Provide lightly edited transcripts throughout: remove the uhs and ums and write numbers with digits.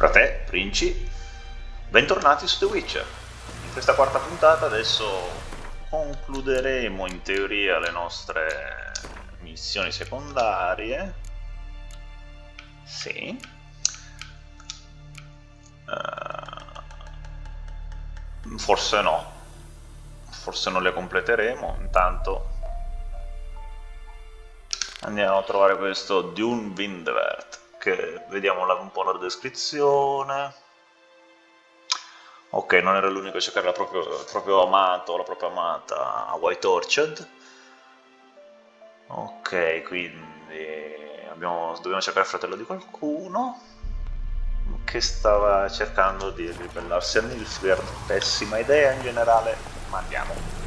Fratè, Princi, bentornati su The Witcher. In questa quarta puntata adesso concluderemo in teoria le nostre missioni secondarie. Sì. Forse no. Forse non le completeremo. Intanto andiamo a trovare questo Dune Windward, che vediamo un po' la descrizione. Ok, non era l'unico a cercare il proprio amato, la propria amata a White Orchard. Ok, quindi dobbiamo cercare il fratello di qualcuno che stava cercando di ribellarsi a Nilfgaard. Pessima idea in generale, ma andiamo.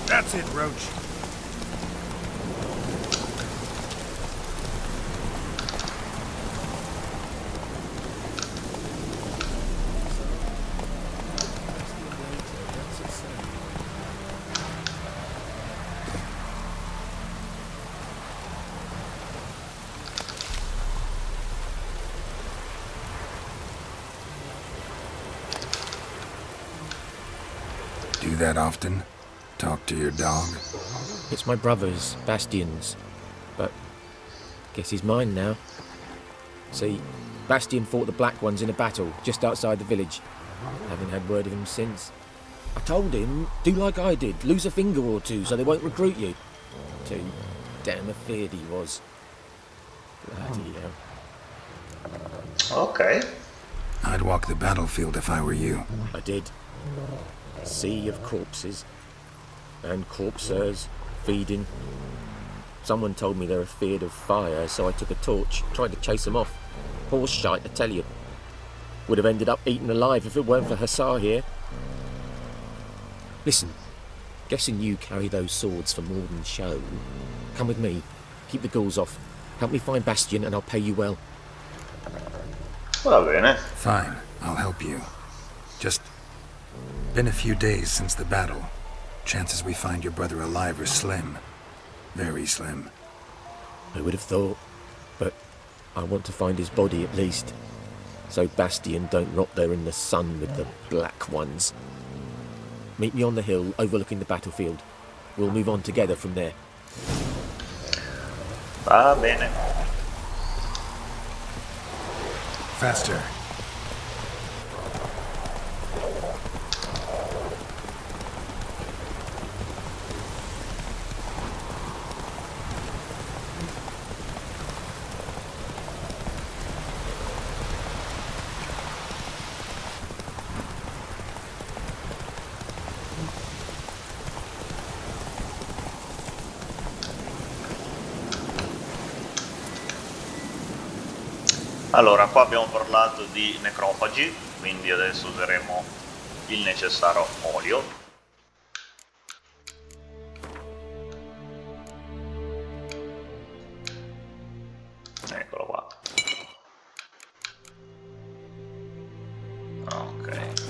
That's it, Roach. Do that often? Talk to your dog? It's my brother's, Bastian's, but guess he's mine now. See, Bastian fought the Black Ones in a battle just outside the village. Haven't had word of him since. I told him, do like I did, lose a finger or two so they won't recruit you. Too damn afeard he was. Bloody hell. Ok. I'd walk the battlefield if I were you. I did. Sea of corpses. And corpsers, feeding. Someone told me they're afeard of fire, so I took a torch, tried to chase them off. Horse shite, I tell you. Would have ended up eaten alive if it weren't for Hussar here. Listen, guessing you carry those swords for more than show. Come with me, keep the ghouls off. Help me find Bastian and I'll pay you well. Va bene. Fine, I'll help you. Just been a few days since the battle. Chances we find your brother alive are slim. Very slim. I would have thought, but I want to find his body at least. So Bastian don't rot there in the sun with the Black Ones. Meet me on the hill overlooking the battlefield. We'll move on together from there. Va bene. Faster. Allora, qua abbiamo parlato di necrofagi, quindi adesso useremo il necessario olio. Eccolo qua. Ok.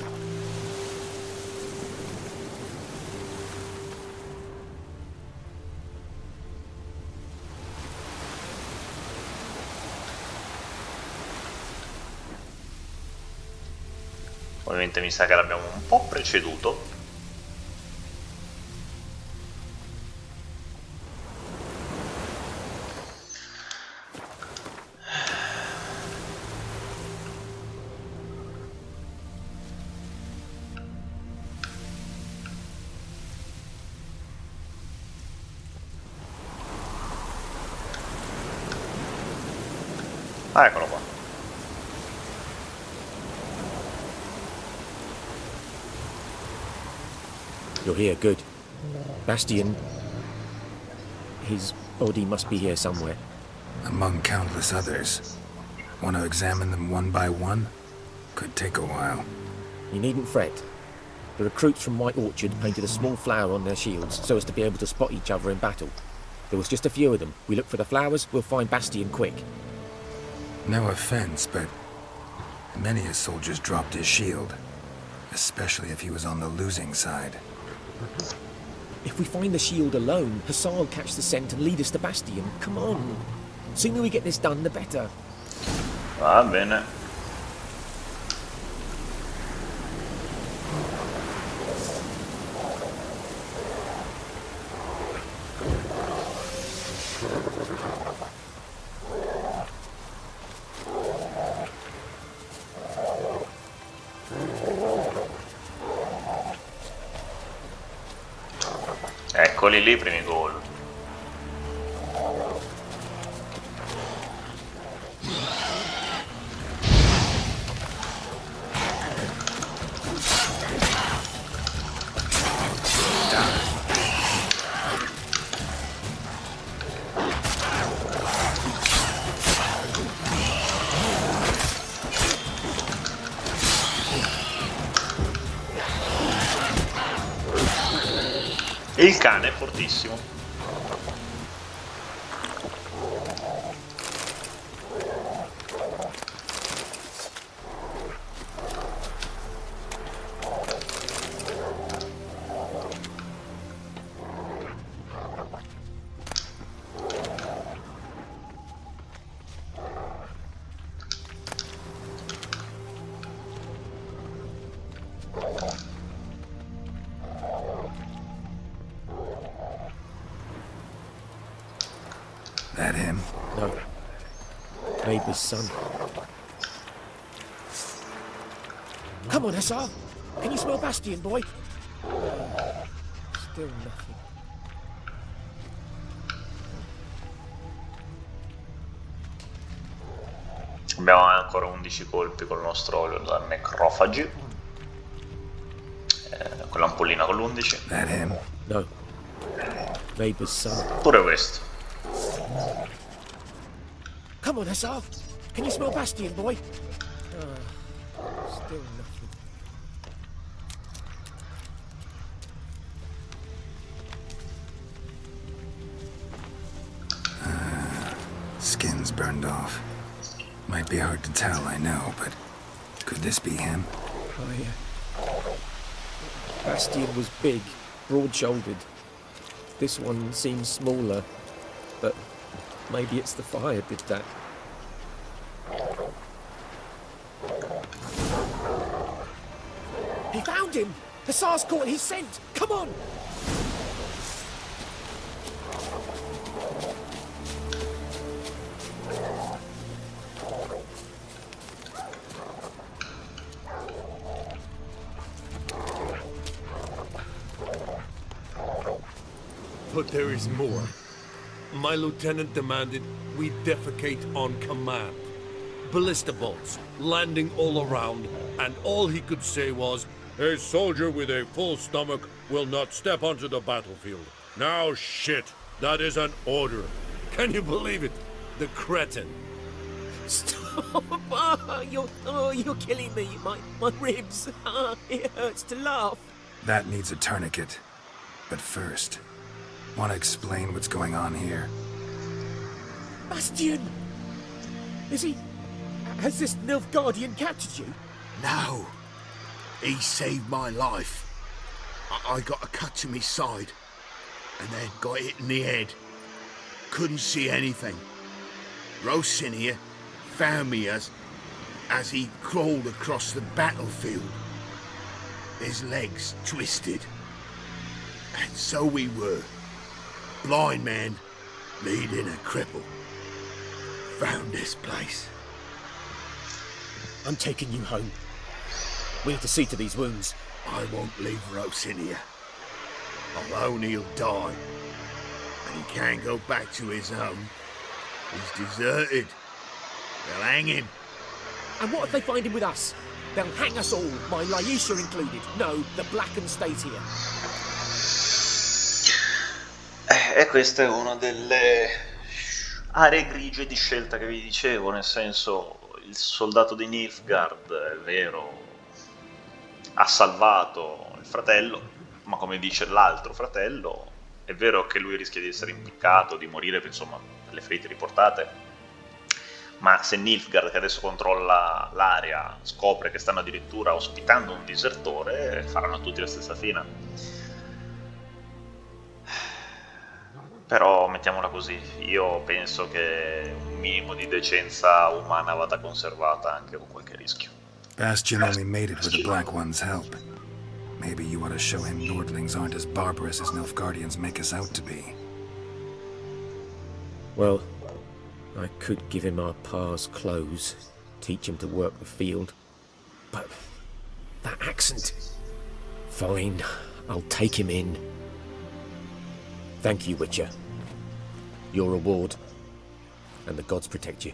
Ovviamente mi sa che l'abbiamo un po' preceduto. Ah, eccolo qua. You're here, good. Bastian... His body must be here somewhere. Among countless others. Want to examine them one by one? Could take a while. You needn't fret. The recruits from White Orchard painted a small flower on their shields so as to be able to spot each other in battle. There was just a few of them. We look for the flowers, we'll find Bastian quick. No offense, but many a soldier's dropped his shield. Especially if he was on the losing side. If we find the shield alone, Hussar will catch the scent and lead us to Bastian. Come on. Sooner we get this done, the better. Va bene. Eccoli lì i primi gol. Il cane è fortissimo. That him? No. Neighbour's son. Come on, Hussar. Can you smell Bastian, boy? Still nothing. Abbiamo ancora 11 colpi col nostro olio da necrofagi. Con l'ampollina con l'11. That him? No. Neighbour's son. Pure questo. Come on, Hussar. Can you smell Bastian, boy? Still nothing. Skin's burned off. Might be hard to tell, I know, but could this be him? Oh, yeah. Bastian was big, broad-shouldered. This one seems smaller, but maybe it's the fire did that. He found him! Hussar's caught his scent! Come on! But there is more. My lieutenant demanded we defecate on command. Ballista bolts, landing all around, and all he could say was, "A soldier with a full stomach will not step onto the battlefield." Now shit, that is an order. Can you believe it? The cretin. Stop! You're killing me. My ribs. It hurts to laugh. That needs a tourniquet. But first, want to explain what's going on here? Bastian! Has this Nilfgaardian captured you? No. He saved my life. I got a cut to my side, and then got hit in the head. Couldn't see anything. Rosinia found me as he crawled across the battlefield. His legs twisted. And so we were. Blind man leading a cripple. Found this place. I'm taking you home. We have to see to these wounds. I won't leave Rosinia. Alone he'll die. And he can't go back to his home. He's deserted. They'll hang him. And what if they find him with us? They'll hang us all, my Laisha included. No, the Blackened stays here. E questa è una delle aree grigie di scelta che vi dicevo, nel senso, il soldato di Nilfgaard, è vero, ha salvato il fratello, ma come dice l'altro fratello, è vero che lui rischia di essere impiccato, di morire, insomma, per le ferite riportate, ma se Nilfgaard, che adesso controlla l'area, scopre che stanno addirittura ospitando un disertore, faranno tutti la stessa fine. Però mettiamola così, io penso che un minimo di decenza umana vada conservata anche con qualche rischio. Bastion only made it with the Black One's help. Maybe you ought to show him Nordlings aren't as barbarous as Nilfgaardians make us out to be. Well, I could give him our pa's clothes, teach him to work the field. But that accent... Fine, I'll take him in. Thank you, Witcher. Your reward. And the gods protect you.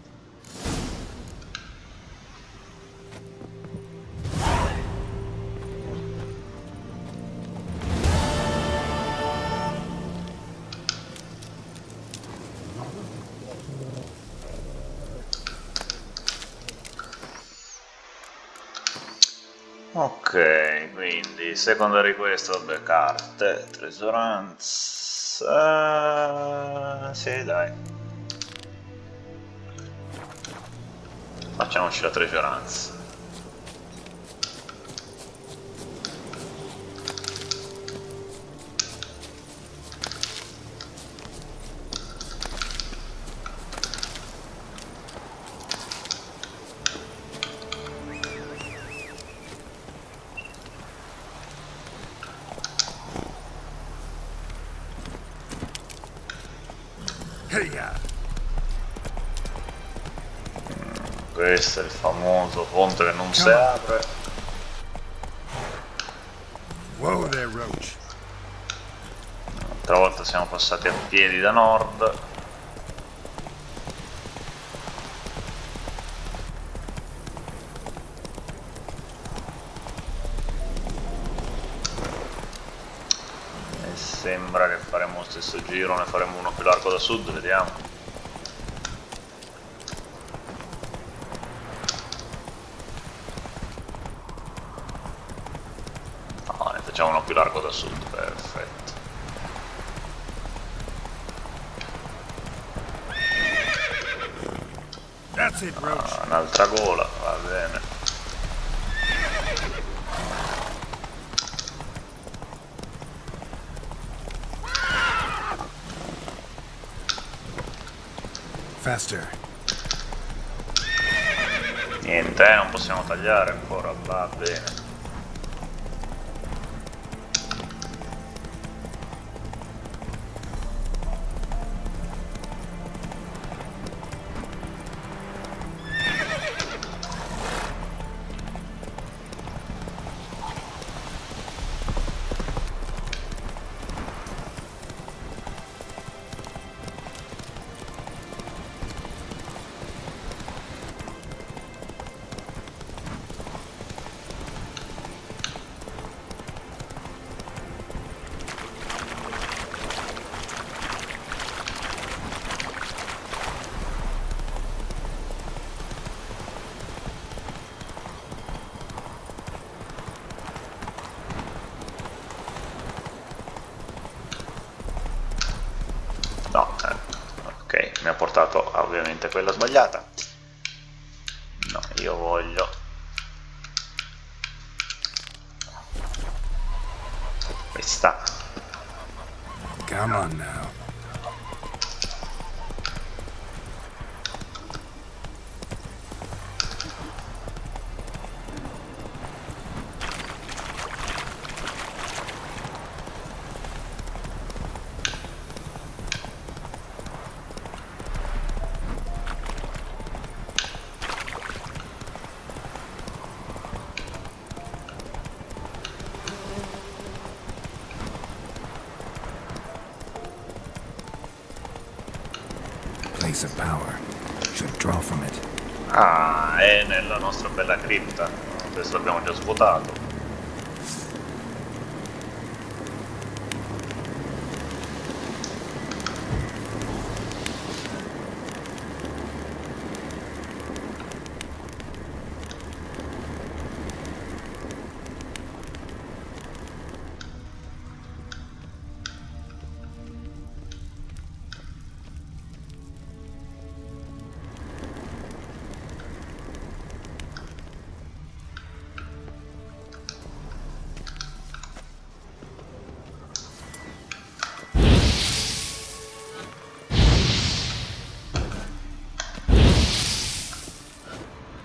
Ok, quindi secondary quest, vabbè, carte, tresoranza... sì, dai. Facciamoci la tresoranza. Questo è il famoso ponte che non si apre. Whoa there, Roach. L'altra volta siamo passati a piedi da nord. E sembra che faremo lo stesso giro, ne faremo uno più largo da sud, vediamo. Facciamo uno più largo da sud, perfetto. That's it, Roach. Un'altra gola, va bene. Faster. Niente, non possiamo tagliare ancora, va bene. No, ok, mi ha portato ovviamente quella sbagliata. No, io voglio questa. Come on now. Place of power. Should draw from it. Ah, è nella nostra bella cripta. Questo l'abbiamo già svuotato.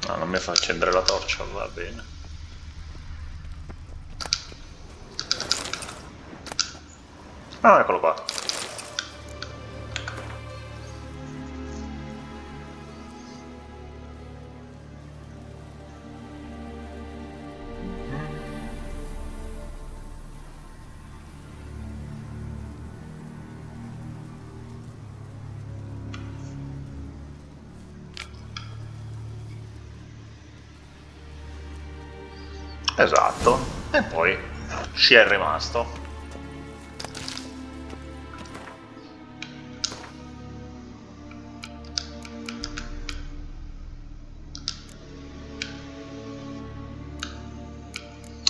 No, non mi fa accendere la torcia, va bene. Ah, eccolo qua. Esatto, e poi ci è rimasto.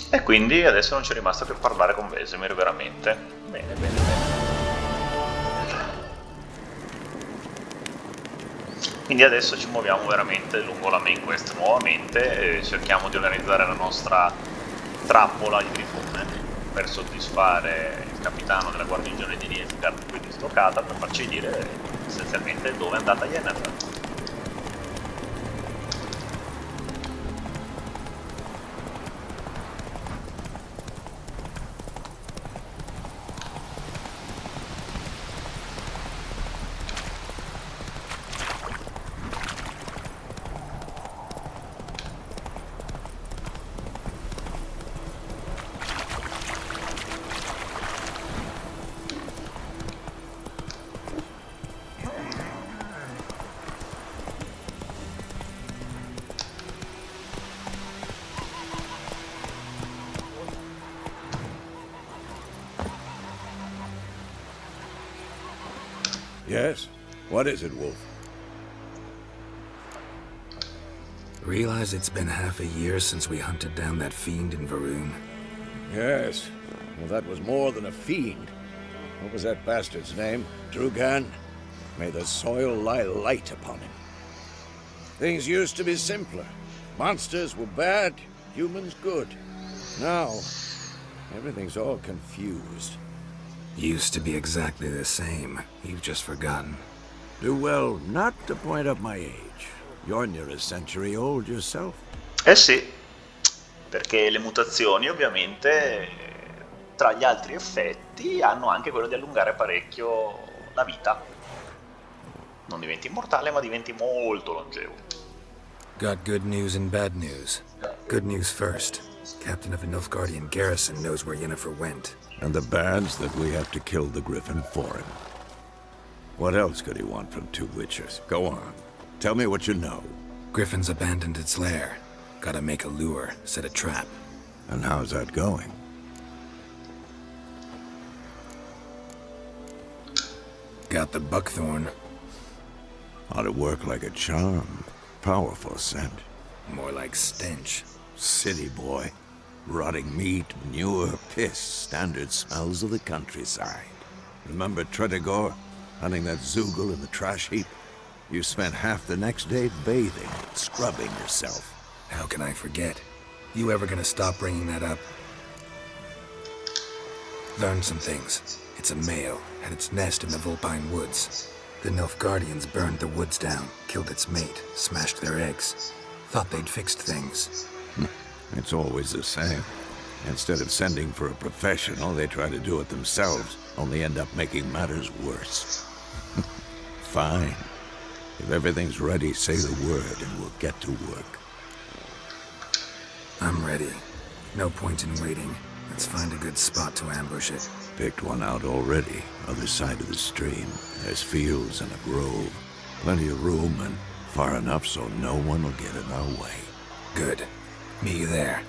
E quindi adesso non c'è rimasto che parlare con Vesemir, veramente. Bene, bene, bene. Quindi adesso ci muoviamo veramente lungo la main quest nuovamente e cerchiamo di organizzare la nostra trappola di grifone per soddisfare il capitano della guarnigione di Nilfgaard qui dislocata, per farci dire essenzialmente dove è andata Yennefer. Yes? What is it, Wolf? Realize it's been half a year since we hunted down that fiend in Varun? Yes. Well, that was more than a fiend. What was that bastard's name? Drugan? May the soil lie light upon him. Things used to be simpler. Monsters were bad, humans good. Now, everything's all confused. Used to be exactly the same. You've just forgotten. Do well not to point up my age. You're near a century old yourself. Eh sì, perché le mutazioni ovviamente, tra gli altri effetti, hanno anche quello di allungare parecchio la vita. Non diventi immortale, ma diventi molto longevo. Got good news and bad news. Good news first. Captain of a Nilfgaardian garrison knows where Yennefer went. And the bad's that we have to kill the Griffin for him. What else could he want from two witchers? Go on. Tell me what you know. Griffin's abandoned its lair. Gotta make a lure, set a trap. And how's that going? Got the buckthorn. Ought to work like a charm. Powerful scent. More like stench. City boy. Rotting meat, manure, piss, standard smells of the countryside. Remember Tredigor? Hunting that Zoogle in the trash heap? You spent half the next day bathing, scrubbing yourself. How can I forget? You ever gonna stop bringing that up? Learned some things. It's a male, had its nest in the Vulpine Woods. The Nilfgaardians burned the woods down, killed its mate, smashed their eggs. Thought they'd fixed things. It's always the same. Instead of sending for a professional, they try to do it themselves, only end up making matters worse. Fine. If everything's ready, say the word and we'll get to work. I'm ready. No point in waiting. Let's find a good spot to ambush it. Picked one out already, other side of the stream. There's fields and a grove. Plenty of room and Far enough so no one will get in our way. Good. Meet you there.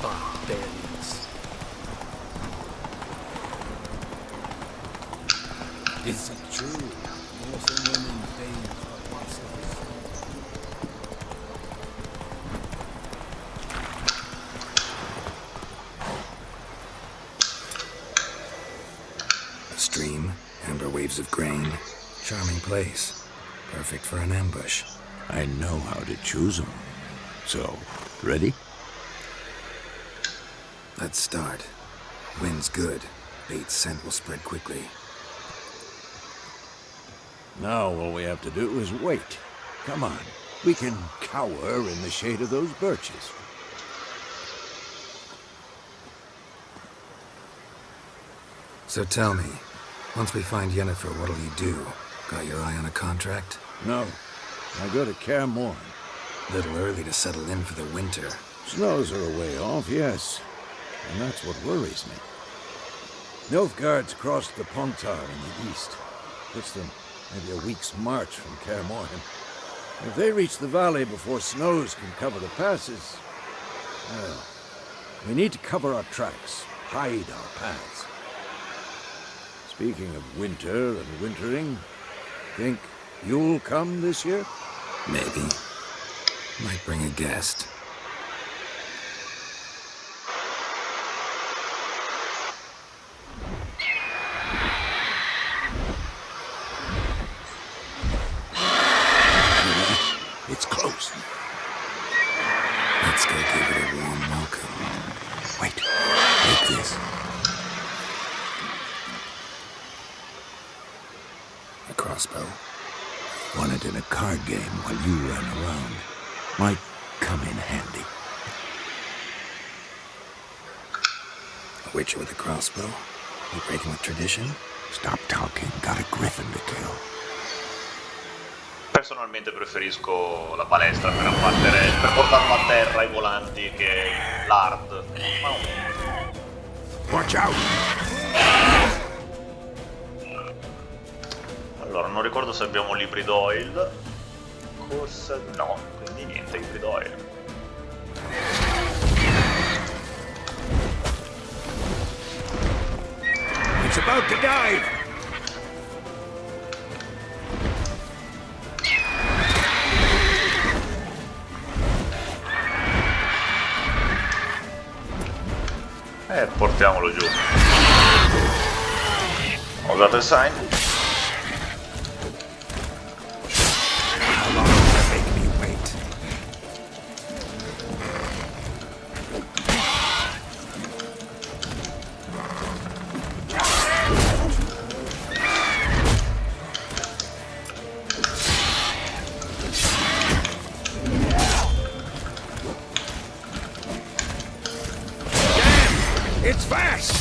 Barbarians. Is it true? More than women things, but what's A stream, amber waves of grain. Charming place. Perfect for an ambush. I know how to choose them. So, ready? Let's start. Wind's good. Bait's scent will spread quickly. Now all we have to do is wait. Come on. We can cower in the shade of those birches. So tell me, once we find Yennefer, what'll you do? Got your eye on a contract? No. I go to Kaer Morhen. Little early to settle in for the winter. Snows are a way off, yes. And that's what worries me. Nilfgaard's crossed the Pontar in the east. Puts them maybe a week's march from Kaer Morhen. If they reach the valley before snows can cover the passes, well, we need to cover our tracks, hide our paths. Speaking of winter and wintering, think you'll come this year? Maybe. Might bring a guest. It's close. Let's go give it a warm welcome. Wait, take this. A crossbow. Won it in a card game while you ran around. Might come in handy. A witcher with a crossbow? You breaking with tradition? Stop talking. Got a griffin to kill. Personalmente preferisco la palestra per abbattere, per portarlo a terra i volanti che l'hard. Ma Watch out! allora, non ricordo se abbiamo libri d'oil. Corsa. No, quindi niente, libri d'oil. It's about to dive! Portiamolo giù. Ho usato il sign. How long will that make me wait? It's fast!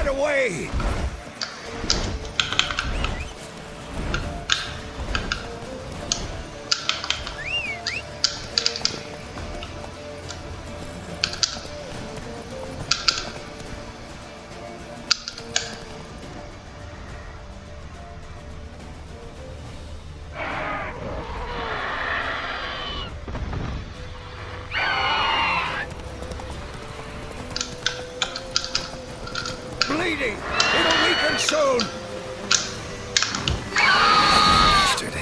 Get away! Bleeding! It'll weaken soon! Bastard.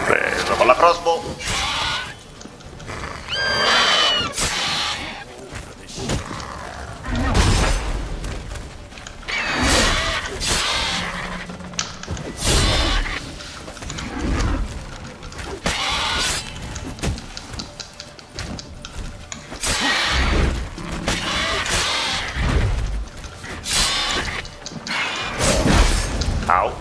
Preso con la crossbow. Au.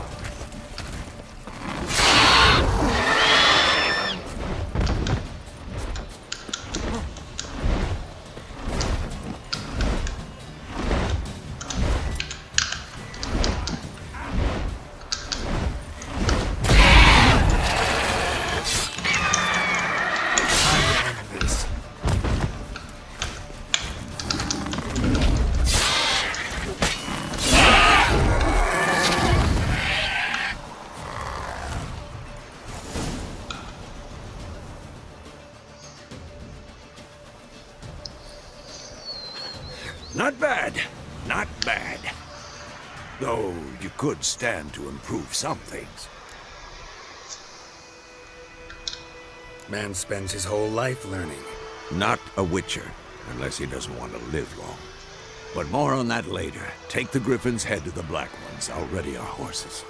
Not bad. Not bad. Though you could stand to improve some things. Man spends his whole life learning. Not a witcher, unless he doesn't want to live long. But more on that later. Take the Griffin's head to the Black Ones. I'll ready our horses.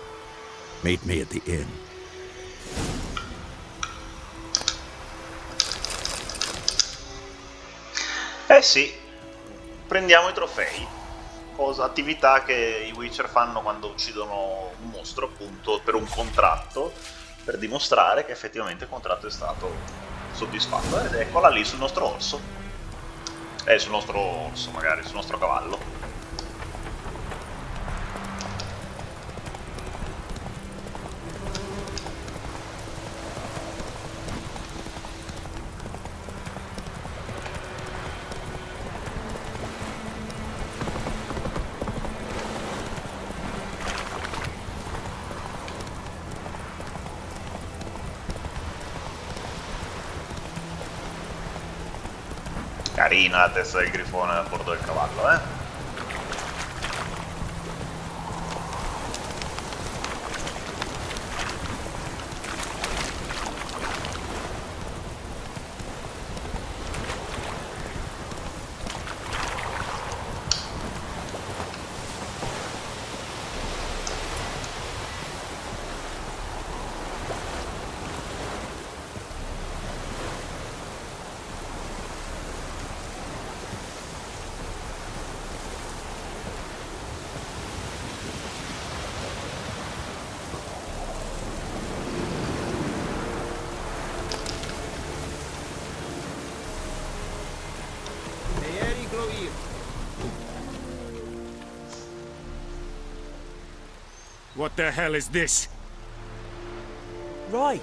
Meet me at the inn. Eh sì, prendiamo i trofei. Attività che i Witcher fanno quando uccidono un mostro, appunto, per un contratto, per dimostrare che effettivamente il contratto è stato soddisfatto. Ed eccola lì sul nostro orso. Sul nostro orso, magari, sul nostro cavallo. Carina la testa del grifone a bordo del cavallo, eh? What the hell is this? Right.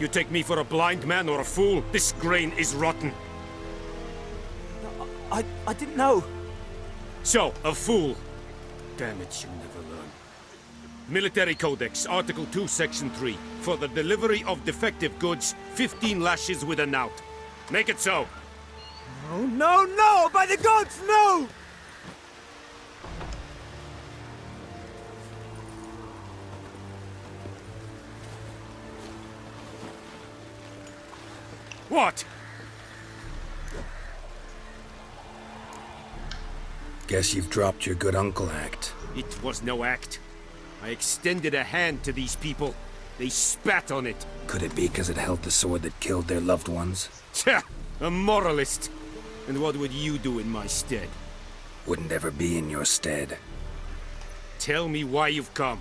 You take me for a blind man or a fool? This grain is rotten. I didn't know. So, a fool. Damn it, you never learn. Military Codex, Article 2, Section 3. For the delivery of defective goods, 15 lashes with a knout. Make it so. Oh, no, no! By the gods, no! What? Guess you've dropped your good uncle act. It was no act. I extended a hand to these people. They spat on it. Could it be because it held the sword that killed their loved ones? Tja, a moralist. And what would you do in my stead? Wouldn't ever be in your stead. Tell me why you've come.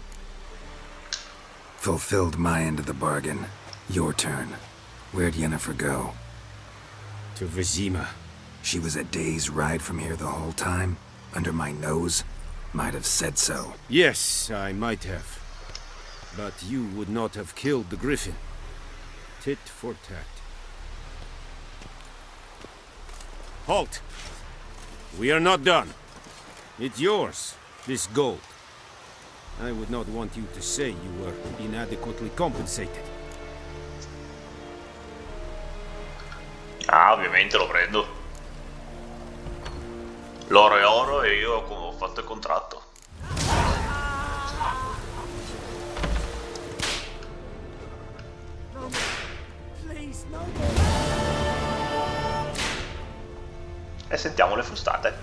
Fulfilled my end of the bargain. Your turn. Where'd Yennefer go? To Vizima. She was a day's ride from here the whole time? Under my nose? Might have said so. Yes, I might have. But you would not have killed the griffin. Tit for tat. Halt! We are not done. It's yours, this gold. I would not want you to say you were inadequately compensated. Ah, ovviamente lo prendo. L'oro è oro e io ho fatto il contratto. E sentiamo le frustate.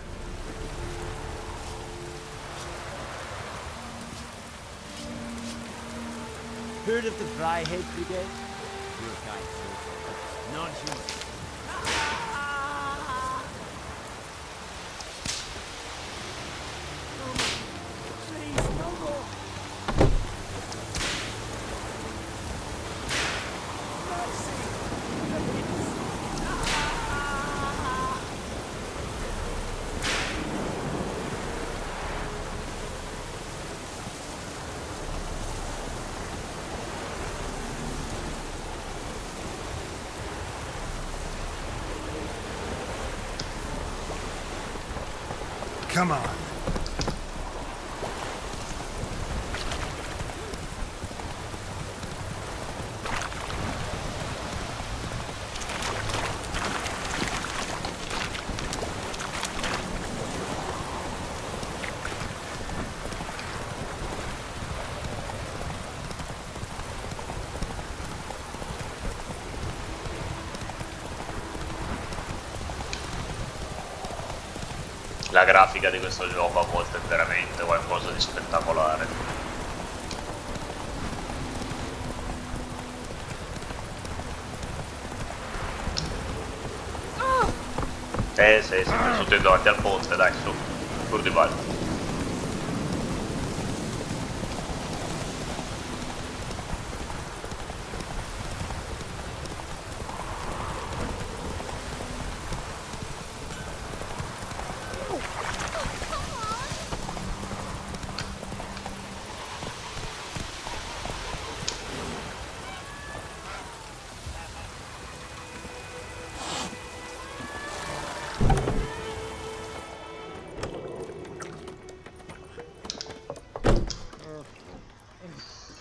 Heard of the Fryhead Brigade? Your guys, not you. Come on. La grafica di questo gioco a volte è veramente qualcosa di spettacolare. Sei cresciuto davanti al ponte, dai, su, pur di ballo.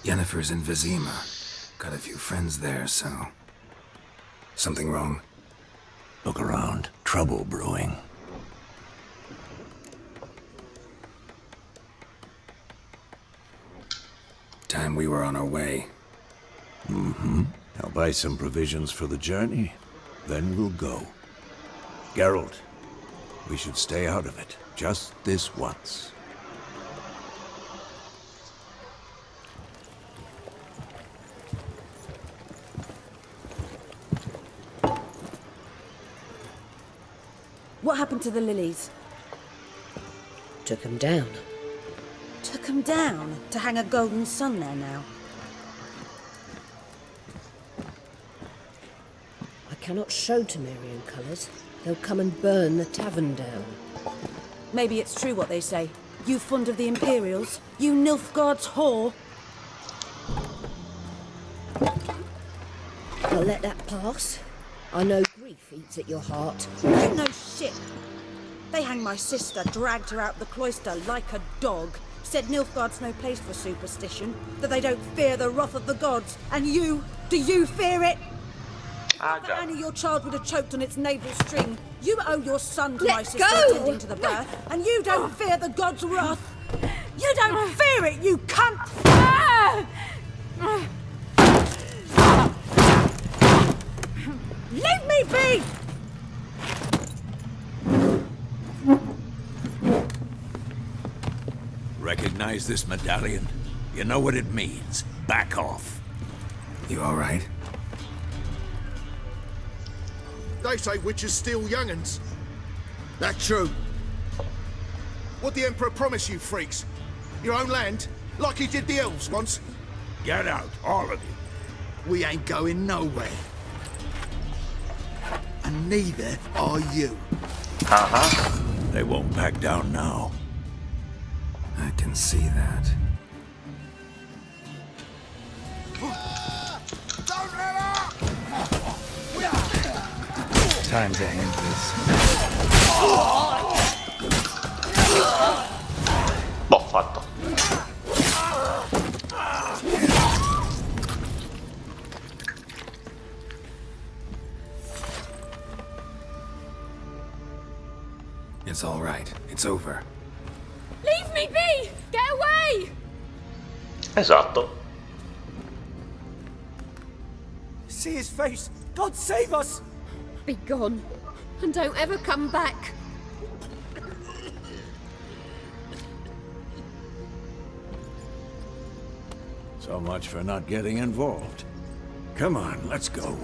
Yennefer's in Vizima. Got a few friends there, so... Something wrong? Look around. Trouble brewing. Time we were on our way. Mm-hmm. I'll buy some provisions for the journey. Then we'll go. Geralt, we should stay out of it. Just this once. What happened to the lilies? Took 'em down. Took 'em down to hang a golden sun there now. I cannot show Temerian colours. They'll come and burn the tavern down. Maybe it's true what they say. You fond of the Imperials? You Nilfgaard's whore? I'll let that pass. I know grief eats at your heart. You know shit. They hanged my sister, dragged her out the cloister like a dog. Said Nilfgaard's no place for superstition, that they don't fear the wrath of the gods. And you, do you fear it? If only your child would have choked on its navel string. You owe your son to my sister attending to the birth, and you don't fear the gods' wrath. You don't fear it, you cunt! Leave me be! Recognize this medallion? You know what it means. Back off. You all right? They say witches steal young'uns. That true. What the Emperor promise you, freaks? Your own land? Like he did the elves once? Get out, all of you. We ain't going nowhere. And neither are you. Uh-huh. They won't back down now. I can see that. Time to end this. Boh, fatto. It's all right. It's over. Leave me be! Get away! Esatto. See his face! God save us! Be gone, and don't ever come back. So much for not getting involved. Come on, let's go.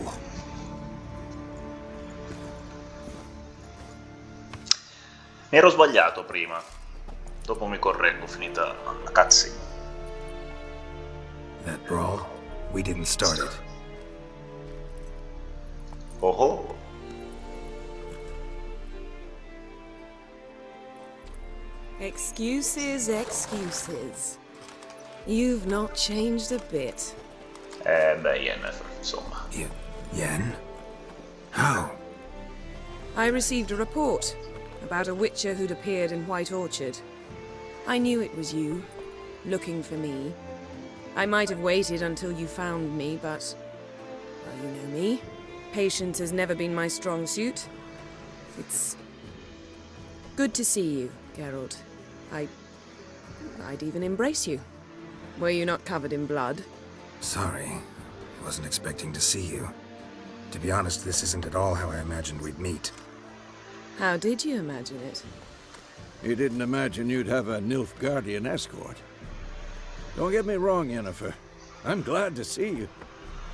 Mi ero sbagliato prima. Dopo mi correggo, finita la cutscene. That brawl, we didn't start it. Oh oh. Excuses, excuses. You've not changed a bit. Beh, Yennefer, insomma. Yen? How? I received a report about a witcher who'd appeared in White Orchard. I knew it was you, looking for me. I might have waited until you found me, but... well, you know me. Patience has never been my strong suit. It's... good to see you, Geralt. I'd even embrace you. Were you not covered in blood? Sorry. I wasn't expecting to see you. To be honest, this isn't at all how I imagined we'd meet. How did you imagine it? You didn't imagine you'd have a Nilfgaardian escort. Don't get me wrong, Yennefer. I'm glad to see you.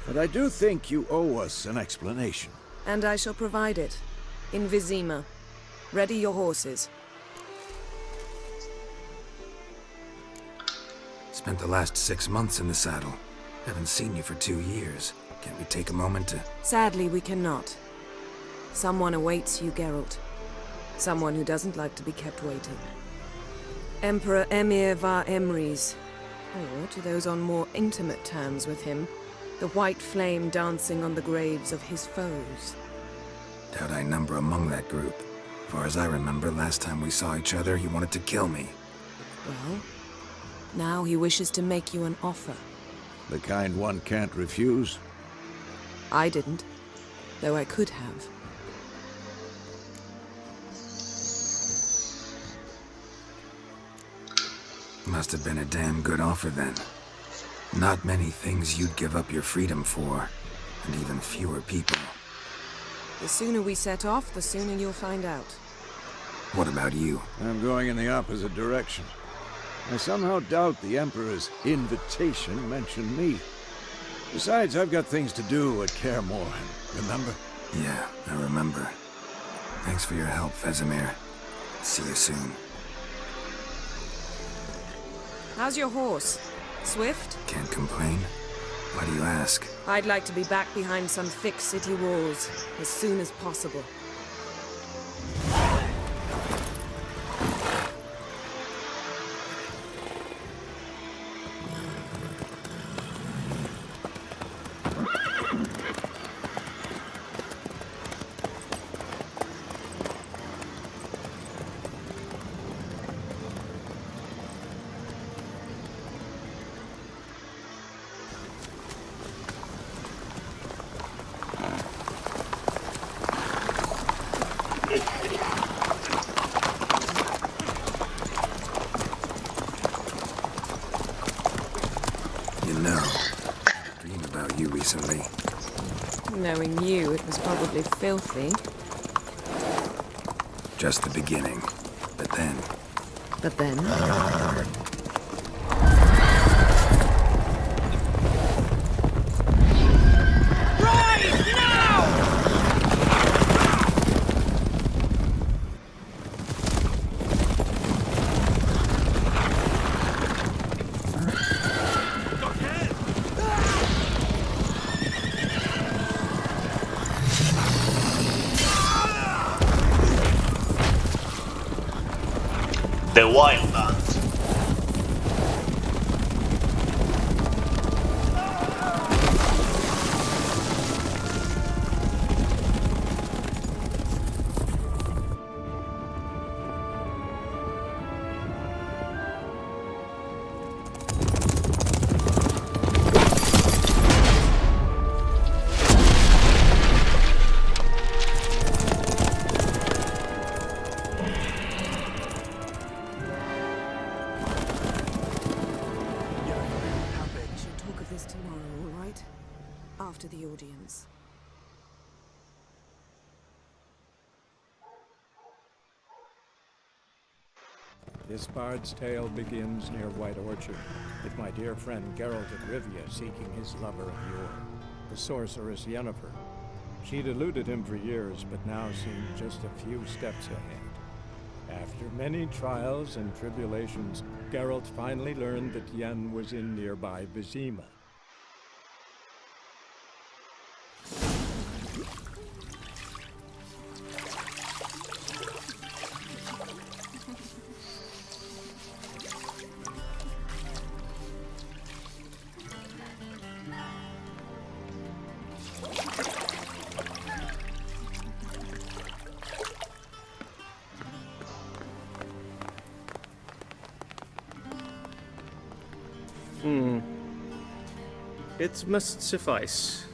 But I do think you owe us an explanation. And I shall provide it. In Vizima. Ready your horses. Spent the last 6 months in the saddle. Haven't seen you for 2 years. Can't we take a moment to... Sadly, we cannot. Someone awaits you, Geralt. Someone who doesn't like to be kept waiting. Emperor Emir var Emrys. Or to those on more intimate terms with him, the white flame dancing on the graves of his foes. Doubt I number among that group. Far as I remember, last time we saw each other, he wanted to kill me. Well, now he wishes to make you an offer. The kind one can't refuse. I didn't, though I could have. Must have been a damn good offer then. Not many things you'd give up your freedom for, and even fewer people. The sooner we set off, the sooner you'll find out. What about you? I'm going in the opposite direction. I somehow doubt the Emperor's invitation mentioned me. Besides, I've got things to do at Kaer Morhen, remember? Yeah, I remember. Thanks for your help, Vesemir. See you soon. How's your horse? Swift? Can't complain. Why do you ask? I'd like to be back behind some thick city walls as soon as possible. Recently. Knowing you, it was probably filthy. Just the beginning. But then... But then? The Wild Hunt. After the audience. This bard's tale begins near White Orchard, with my dear friend Geralt of Rivia seeking his lover of yore, the sorceress Yennefer. She'd eluded him for years, but now seemed just a few steps ahead. After many trials and tribulations, Geralt finally learned that Yen was in nearby Vizima. It must suffice.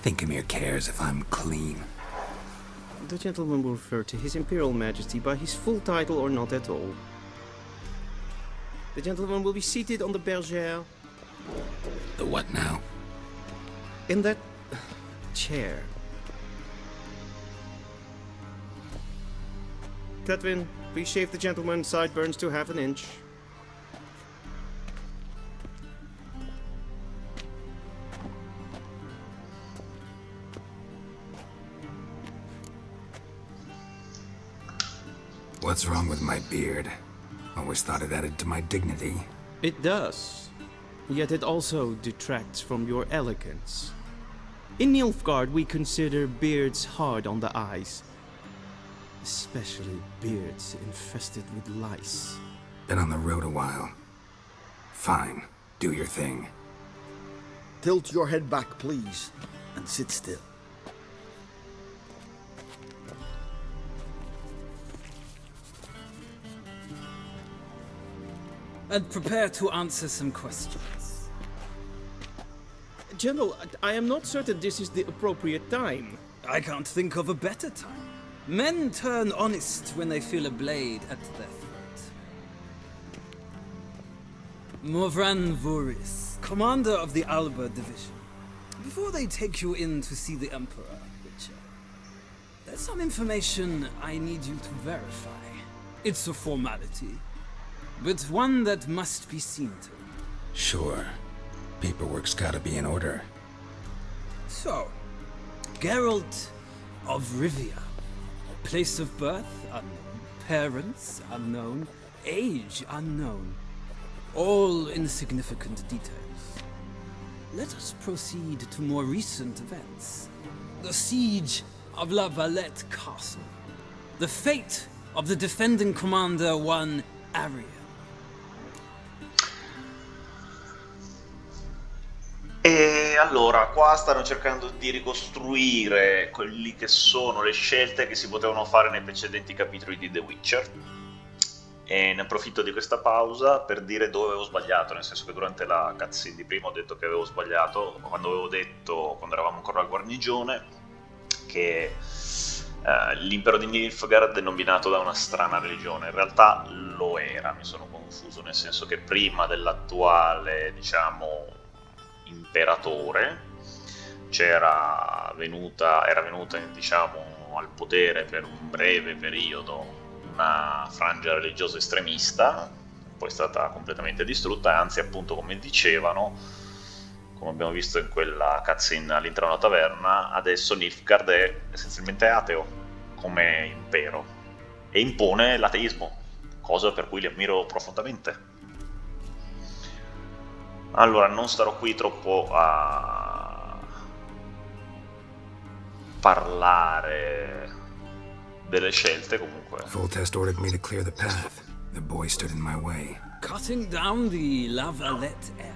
Thinkamere cares if I'm clean. The gentleman will refer to His Imperial Majesty by his full title or not at all. The gentleman will be seated on the bergère. The what now? In that chair. Catwin, please shave the gentleman's sideburns to half an inch. What's wrong with my beard? Always thought it added to my dignity. It does. Yet it also detracts from your elegance. In Nilfgaard, we consider beards hard on the eyes. Especially beards infested with lice. Been on the road a while. Fine, do your thing. Tilt your head back, please, and sit still. And prepare to answer some questions. General, I am not certain this is the appropriate time. I can't think of a better time. Men turn honest when they feel a blade at their throat. Morvran Vuris, commander of the Alba Division. Before they take you in to see the Emperor, Witcher, there's some information I need you to verify. It's a formality, but one that must be seen to. Sure. Paperwork's gotta be in order. So, Geralt of Rivia. Place of birth unknown, parents unknown, age unknown. All insignificant details. Let us proceed to more recent events. The siege of La Valette Castle. The fate of the defending commander, one Ariel. E allora, qua stanno cercando di ricostruire quelli che sono le scelte che si potevano fare nei precedenti capitoli di The Witcher. E ne approfitto di questa pausa per dire dove avevo sbagliato, nel senso che durante la cutscene di prima ho detto che avevo sbagliato quando avevo detto, quando eravamo ancora al guarnigione, che l'impero di Nilfgaard è nominato da una strana religione. In realtà lo era, mi sono confuso, nel senso che prima dell'attuale, diciamo, imperatore era venuta diciamo al potere per un breve periodo una frangia religiosa estremista, poi è stata completamente distrutta, e anzi, appunto, come dicevano, come abbiamo visto in quella cutscene all'interno della taverna, adesso Nilfgaard è essenzialmente ateo come impero e impone l'ateismo, cosa per cui li ammiro profondamente. Allora, non starò qui troppo a parlare delle scelte comunque. Voltest ordered me to clear the path. The boy stood in my way. Cutting down the Lavalette air.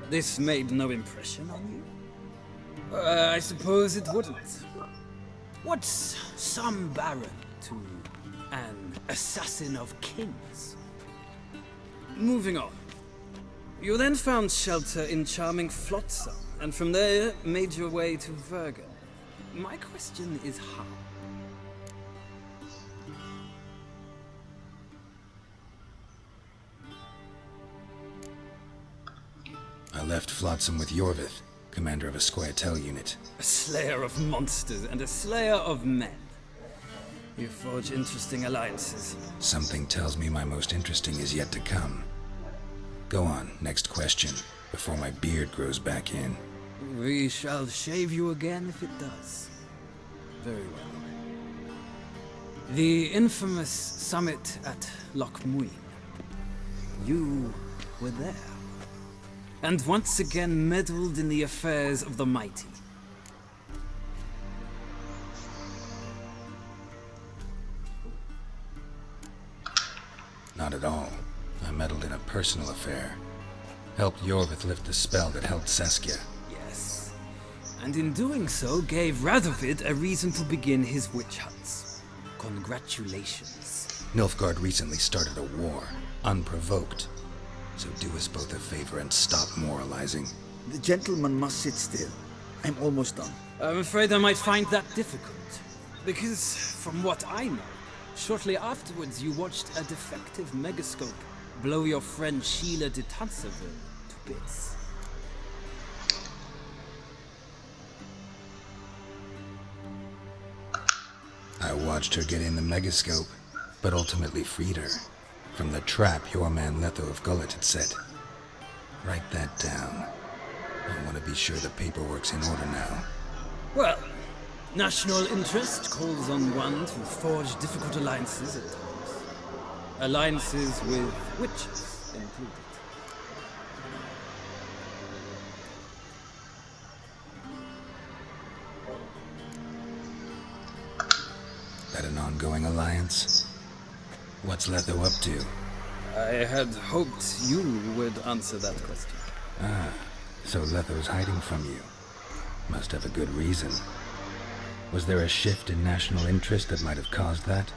This made no impression on you? I suppose it wouldn't. What's some baron to an assassin of kings? Moving on. You then found shelter in charming Flotsam, and from there made your way to Vergen. My question is how? I left Flotsam with Yorvith, commander of a Squaretel unit. A slayer of monsters and a slayer of men. You forge interesting alliances. Something tells me my most interesting is yet to come. Go on, next question, before my beard grows back in. We shall shave you again if it does. Very well. The infamous summit at Loch Muin. You were there. And once again meddled in the affairs of the mighty. Not at all. I meddled in a personal affair. Helped Yorvith lift the spell that held Saskia. Yes. And in doing so, gave Radovid a reason to begin his witch hunts. Congratulations. Nilfgaard recently started a war, unprovoked. So do us both a favor and stop moralizing. The gentleman must sit still. I'm almost done. I'm afraid I might find that difficult. Because, from what I know, shortly afterwards you watched a defective megascope blow your friend Sheila de Tanserville to bits. I watched her get in the megascope, but ultimately freed her. From the trap your man Letho of Gullet had set. Write that down. I want to be sure the paperwork's in order now. Well, national interest calls on one to forge difficult alliances at times. Alliances with witches included. That an ongoing alliance? What's Letho up to? I had hoped you would answer that question. Ah, so Letho's hiding from you. Must have a good reason. Was there a shift in national interest that might have caused that?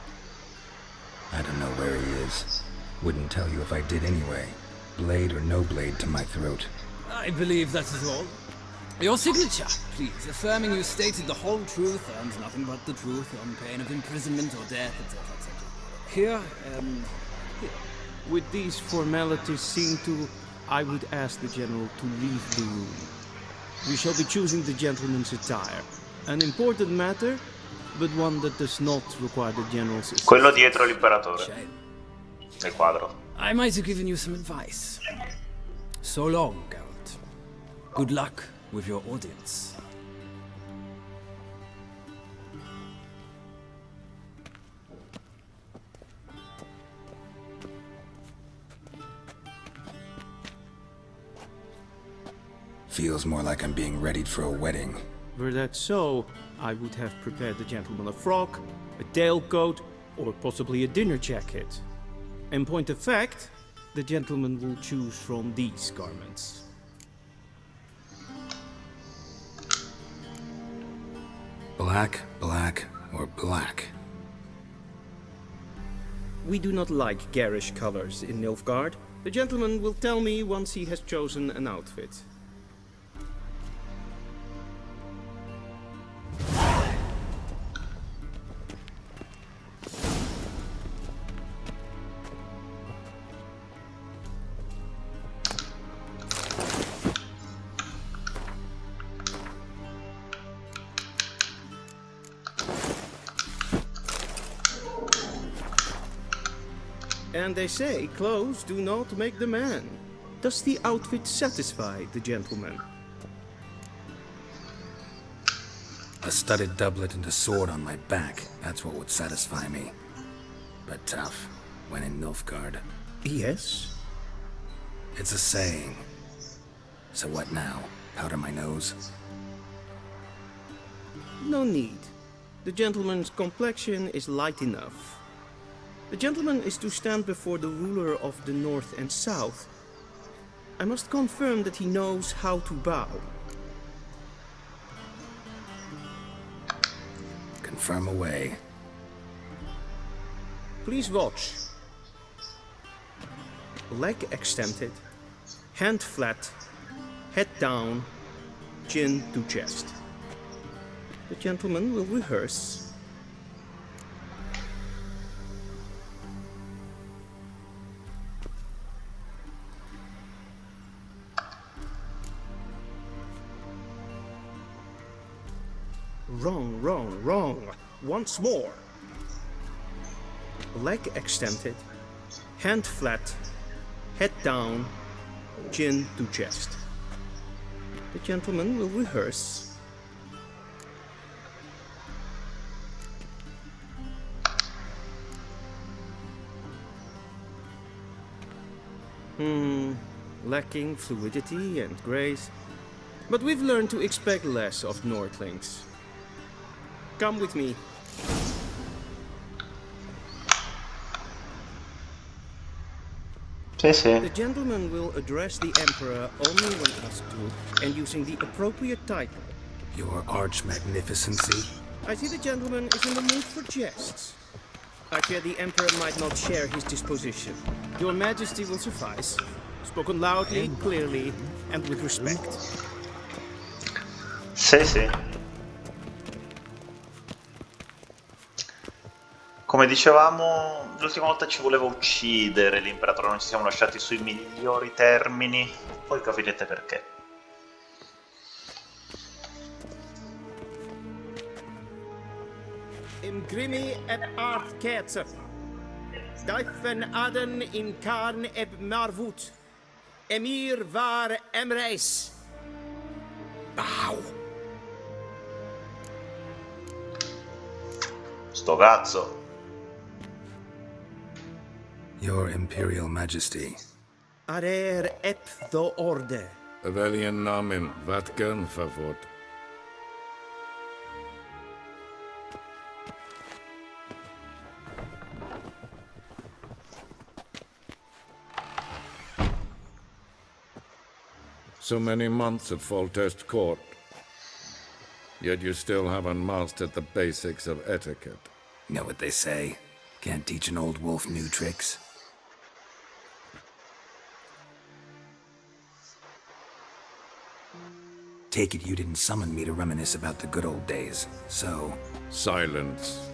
I don't know where he is. Wouldn't tell you if I did anyway. Blade or no blade to my throat. I believe that is all. Your signature, please, affirming you stated the whole truth and nothing but the truth on pain of imprisonment or death, etc., etc. Here. With these formalities seen to, I would ask the general to leave the room. We shall be choosing the gentleman's attire. An important matter, but one that does not require the general's assistance. Quello dietro l'imperatore. Nel quadro. I might have given you some advice. So long, Geralt. Good luck with your audience. Feels more like I'm being readied for a wedding. Were that so, I would have prepared the gentleman a frock, a tailcoat, or possibly a dinner jacket. In point of fact, the gentleman will choose from these garments. Black, black, or black? We do not like garish colors in Nilfgaard. The gentleman will tell me once he has chosen an outfit. And they say clothes do not make the man. Does the outfit satisfy the gentleman? A studded doublet and a sword on my back. That's what would satisfy me. But tough, when in Nilfgaard. Yes? It's a saying. So what now? Powder my nose? No need. The gentleman's complexion is light enough. The gentleman is to stand before the ruler of the North and South. I must confirm that he knows how to bow. Confirm away. Please watch. Leg extended, hand flat, head down, chin to chest. The gentleman will rehearse. Wrong, wrong, wrong. Once more. Leg extended, hand flat, head down, chin to chest. The gentleman will rehearse. Lacking fluidity and grace. But we've learned to expect less of Nordlings. Come with me. The gentleman will address the Emperor only when asked to, and using the appropriate title. Your arch magnificency. I see the gentleman is in the mood for jests. I fear the Emperor might not share his disposition. Your Majesty will suffice. Spoken loudly, clearly, and with respect. Sì. Come dicevamo, l'ultima volta ci voleva uccidere l'imperatore, non ci siamo lasciati sui migliori termini, poi capirete perché. Imgrimi eb artket. Daifen aden in karn eb marvut. Emir var emreis. Bow. Sto cazzo. Your Imperial Majesty. Arer ep the orde. Welchen Namen, wat gern favor? So many months at Foltest Court, yet you still haven't mastered the basics of etiquette. Know what they say? Can't teach an old wolf new tricks. Take it you didn't summon me to reminisce about the good old days, so... Silence.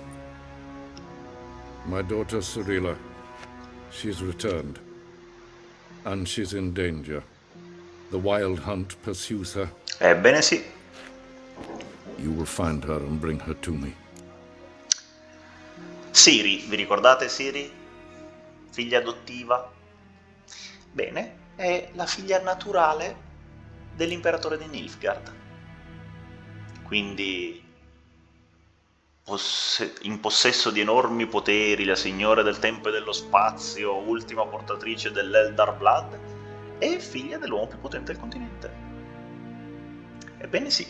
My daughter Cyrilla, she's returned. And she's in danger. The wild hunt pursues her. Ebbene sì. You will find her and bring her to me. Ciri, vi ricordate Ciri? Figlia adottiva? Bene, è la figlia naturale dell'imperatore di Nilfgaard. Quindi in possesso di enormi poteri, la signora del tempo e dello spazio, ultima portatrice dell'Eldar Blood, è figlia dell'uomo più potente del continente. Ebbene sì,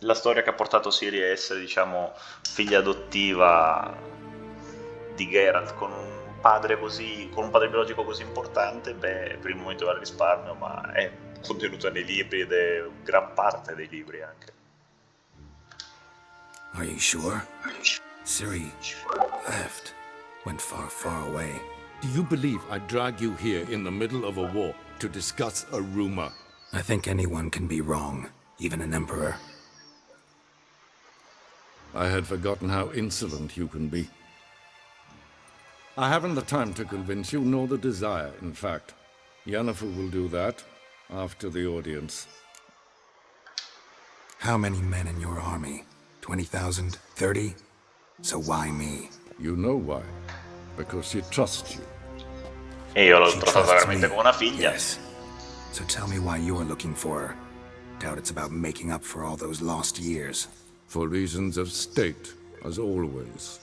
la storia che ha portato Ciri a essere, diciamo, figlia adottiva di Geralt con un padre biologico così importante, beh, per il momento va al risparmio, ma è contenuta nei libri ed è gran parte dei libri anche. Are you sure? Ciri left. Went far, far away. Do you believe I drag you here in the middle of a war to discuss a rumor? I think anyone can be wrong, even an emperor. I had forgotten how insolent you can be. I haven't the time to convince you, nor the desire, in fact. Yennefer will do that after the audience. How many men in your army? 20,000? 30? So why me? You know why. Because she trusts you. E io l'ho trattata veramente come una figlia. Yes. So tell me why you're looking for her. Doubt it's about making up for all those lost years. For reasons of state, as always.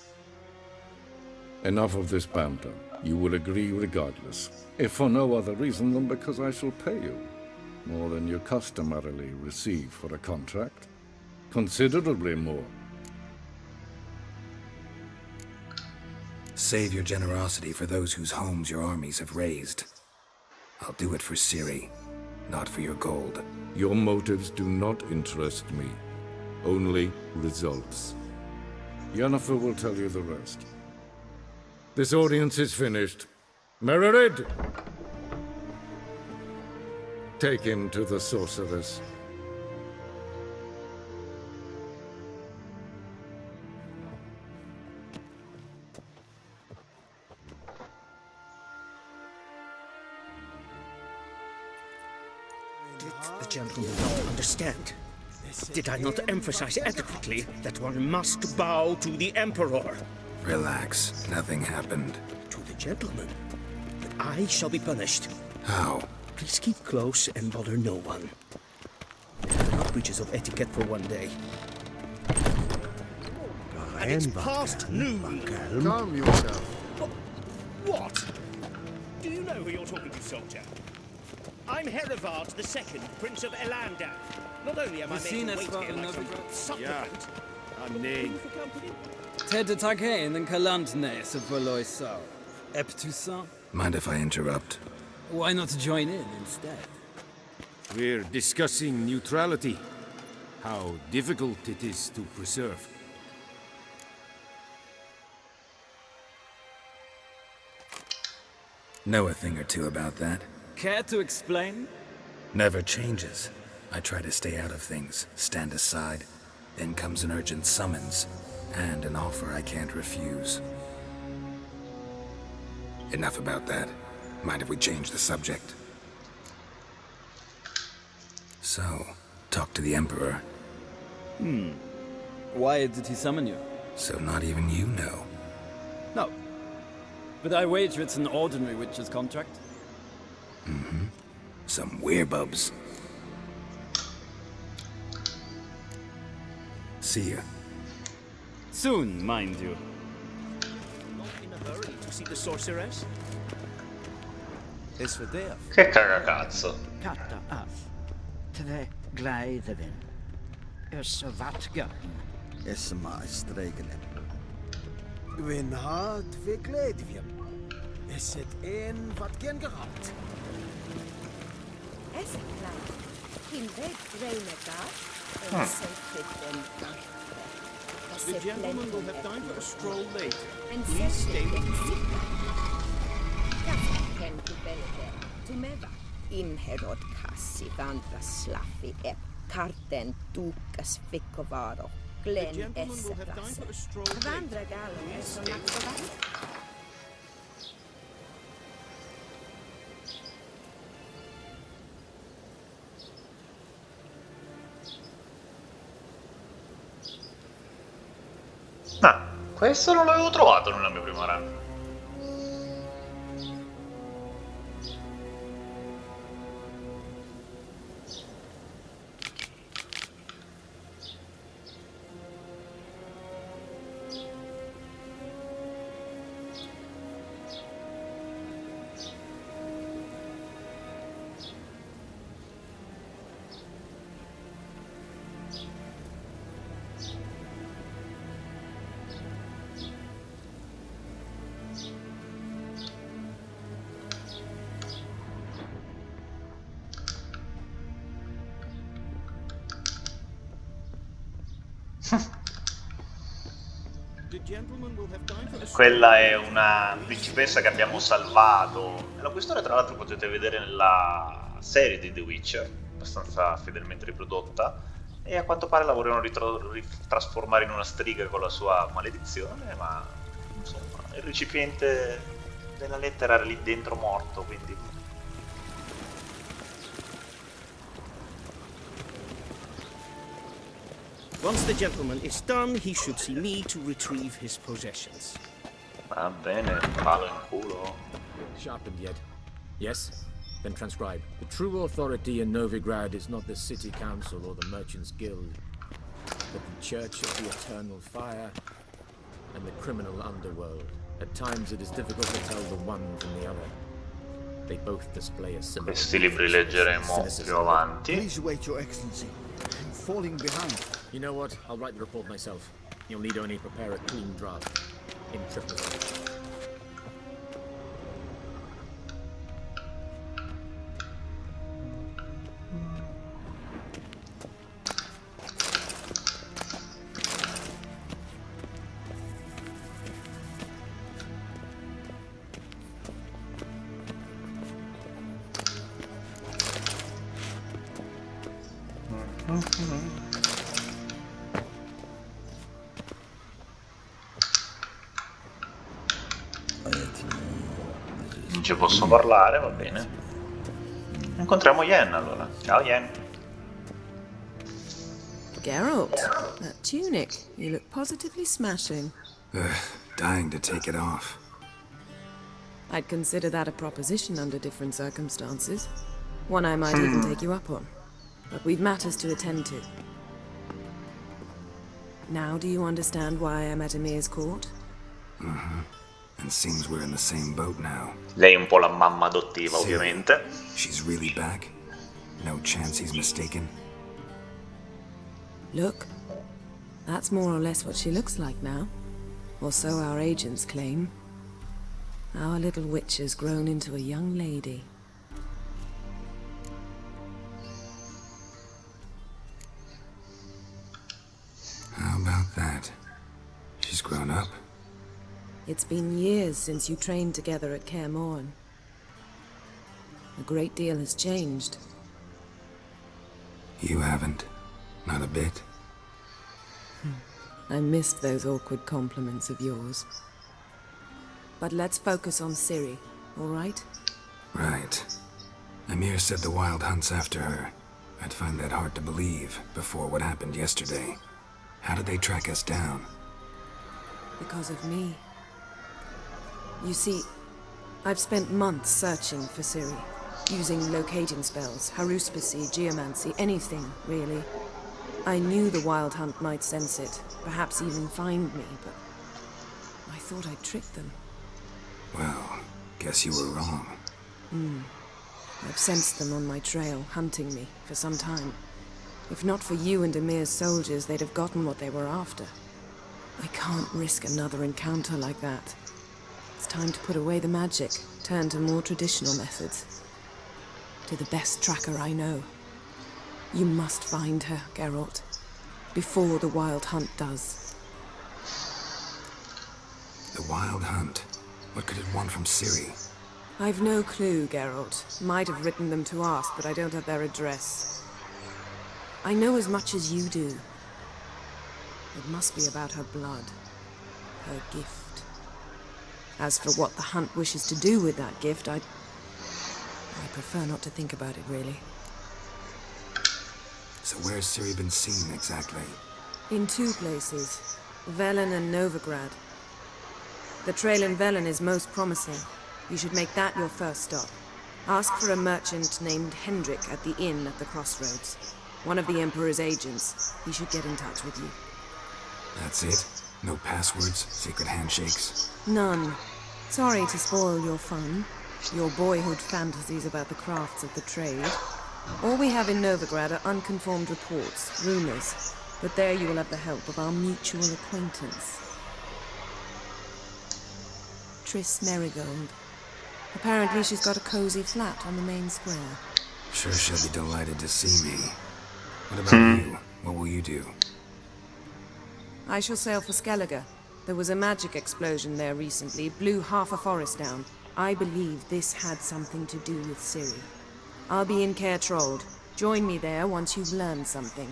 Enough of this banter. You will agree regardless. If for no other reason than because I shall pay you. More than you customarily receive for a contract. Considerably more. Save your generosity for those whose homes your armies have razed. I'll do it for Ciri, not for your gold. Your motives do not interest me. Only results. Yennefer will tell you the rest. This audience is finished. Mererid! Take him to the sorceress. Did the gentleman not understand? Did I not emphasize adequately that one must bow to the Emperor? Relax. Nothing happened. To the gentleman. But I shall be punished. How? Please keep close and bother no one. Not breaches of etiquette for one day. And it's past noon. Calm yourself. What? Do you know who you're talking to, soldier? I'm Herivard II, Prince of Elander. Not only am I making weight here like some supplement. Ted attaquer in Kalantne, se förloj så. Eptusa. Mind if I interrupt? Why not join in instead? We're discussing neutrality. How difficult it is to preserve. Know a thing or two about that. Care to explain? Never changes. I try to stay out of things, stand aside. Then comes an urgent summons, and an offer I can't refuse. Enough about that. Mind if we change the subject? So, talk to the Emperor. Why did he summon you? So not even you know. No. But I wager it's an ordinary witch's contract. Mm-hmm. Some werebubs. See ya. Soon, mind you. Not in a hurry to see the sorceress? Is for det. Che cagacazzo. Katta af. Tve gleidevin. Össa vatgaten. Esma stregelen. Vin hat vi glädjen. Es ett en vatgen gerat. Es är klart. Himväg Reinegard. En sacred den. The gentleman will have time for a stroll later. En Please stay with me. Ken tu belede. Tumeva. Inherod kassi vandra slaffi ep. Karten tukas fikkovaro. Glen esse rasse. Vandra galo es on nakkovaro. Questo non l'avevo trovato nella mia prima run. Quella è una principessa che abbiamo salvato. La cui storia tra l'altro potete vedere nella serie di The Witcher, abbastanza fedelmente riprodotta, e a quanto pare la volevano ritrasformare in una strega con la sua maledizione, ma insomma il recipiente della lettera era lì dentro morto, quindi... Once the gentleman is done, he should see me to retrieve his possessions. Va bene, palo in culo. Sharpened yet? Yes? Then transcribe. The true authority in Novigrad is not the city council or the merchants' guild, but the Church of the Eternal Fire and the criminal underworld. At times it is difficult to tell the one from the other. They both display a similar... Questi libri leggeremo più avanti. Please wait, Your Excellency. I'm falling behind. You know what? I'll write the report myself. You'll need only prepare a clean draft in triplicate. Non ci posso parlare, va bene. Incontriamo Yen allora. Ciao Yen. Geralt, that tunic. You look positively smashing. Dying to take it off. I'd consider that a proposition under different circumstances. One I might even take you up on. But we've matters to attend to. Now do you understand why I'm at Emir's court? And seems we're in the same boat now. Lei è un po' la mamma adottiva, ovviamente. She's really back? No chance he's mistaken? Look, that's more or less what she looks like now. Or so our agents claim. Our little witch has grown into a young lady. How about that? She's grown up? It's been years since you trained together at Kaer Morhen. A great deal has changed. You haven't. Not a bit. I missed those awkward compliments of yours. But let's focus on Ciri, all right? Right. Emir said the Wild Hunt's after her. I'd find that hard to believe before what happened yesterday. How did they track us down? Because of me. You see, I've spent months searching for Ciri, using locating spells, haruspicy, geomancy, anything, really. I knew the Wild Hunt might sense it, perhaps even find me, but I thought I'd tricked them. Well, guess you were wrong. I've sensed them on my trail, hunting me, for some time. If not for you and Emir's soldiers, they'd have gotten what they were after. I can't risk another encounter like that. It's time to put away the magic, turn to more traditional methods. To the best tracker I know. You must find her, Geralt, before the Wild Hunt does. The Wild Hunt? What could it want from Ciri? I've no clue, Geralt. Might have written them to ask, but I don't have their address. I know as much as you do. It must be about her blood, her gift. As for what the Hunt wishes to do with that gift, I prefer not to think about it, really. So where's Ciri been seen, exactly? In two places, Velen and Novigrad. The trail in Velen is most promising. You should make that your first stop. Ask for a merchant named Hendrik at the inn at the crossroads. One of the Emperor's agents. He should get in touch with you. That's it? No passwords, secret handshakes? None. Sorry to spoil your fun, your boyhood fantasies about the crafts of the trade. All we have in Novigrad are unconfirmed reports, rumors. But there you will have the help of our mutual acquaintance. Triss Merigold. Apparently she's got a cozy flat on the main square. Sure she'll be delighted to see me. What about you? What will you do? I shall sail for Skellige. There was a magic explosion there recently, blew half a forest down. I believe this had something to do with Ciri. I'll be in Caer Trold. Join me there once you've learned something.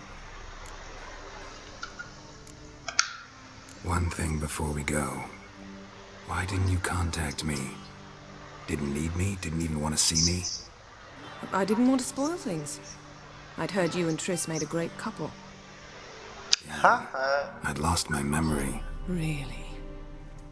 One thing before we go. Why didn't you contact me? Didn't need me? Didn't even want to see me? I didn't want to spoil things. I'd heard you and Triss made a great couple. Yeah, I'd lost my memory. Really?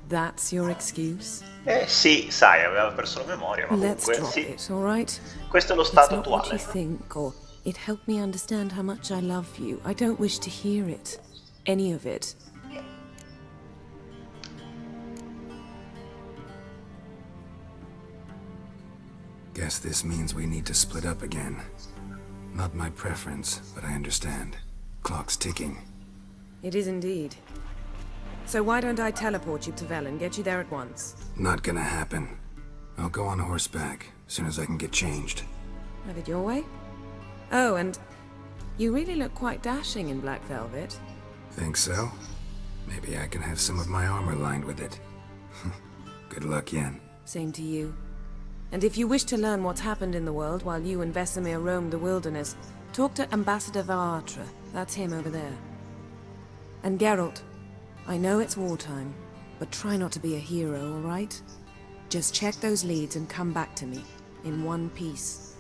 That's your excuse? Sì, sai, aveva perso la memoria, ma Let's comunque drop sì. it, all right? Questo è lo It's stato not what you attuale. think, or it helped me understand how much I love you. I don't wish to hear it. Any of it. Guess this means we need to split up again. Not my preference, but I understand. Clock's ticking. It is indeed. So why don't I teleport you to Velen, get you there at once? Not gonna happen. I'll go on horseback, as soon as I can get changed. Have it your way? Oh, and you really look quite dashing in black velvet. Think so? Maybe I can have some of my armor lined with it. Good luck, Yen. Same to you. And if you wish to learn what's happened in the world while you and Vesemir roamed the wilderness, Talk to Ambassador Varatra. That's him over there. And Geralt, I know it's wartime, but try not to be a hero, all right? Just check those leads and come back to me, in one piece.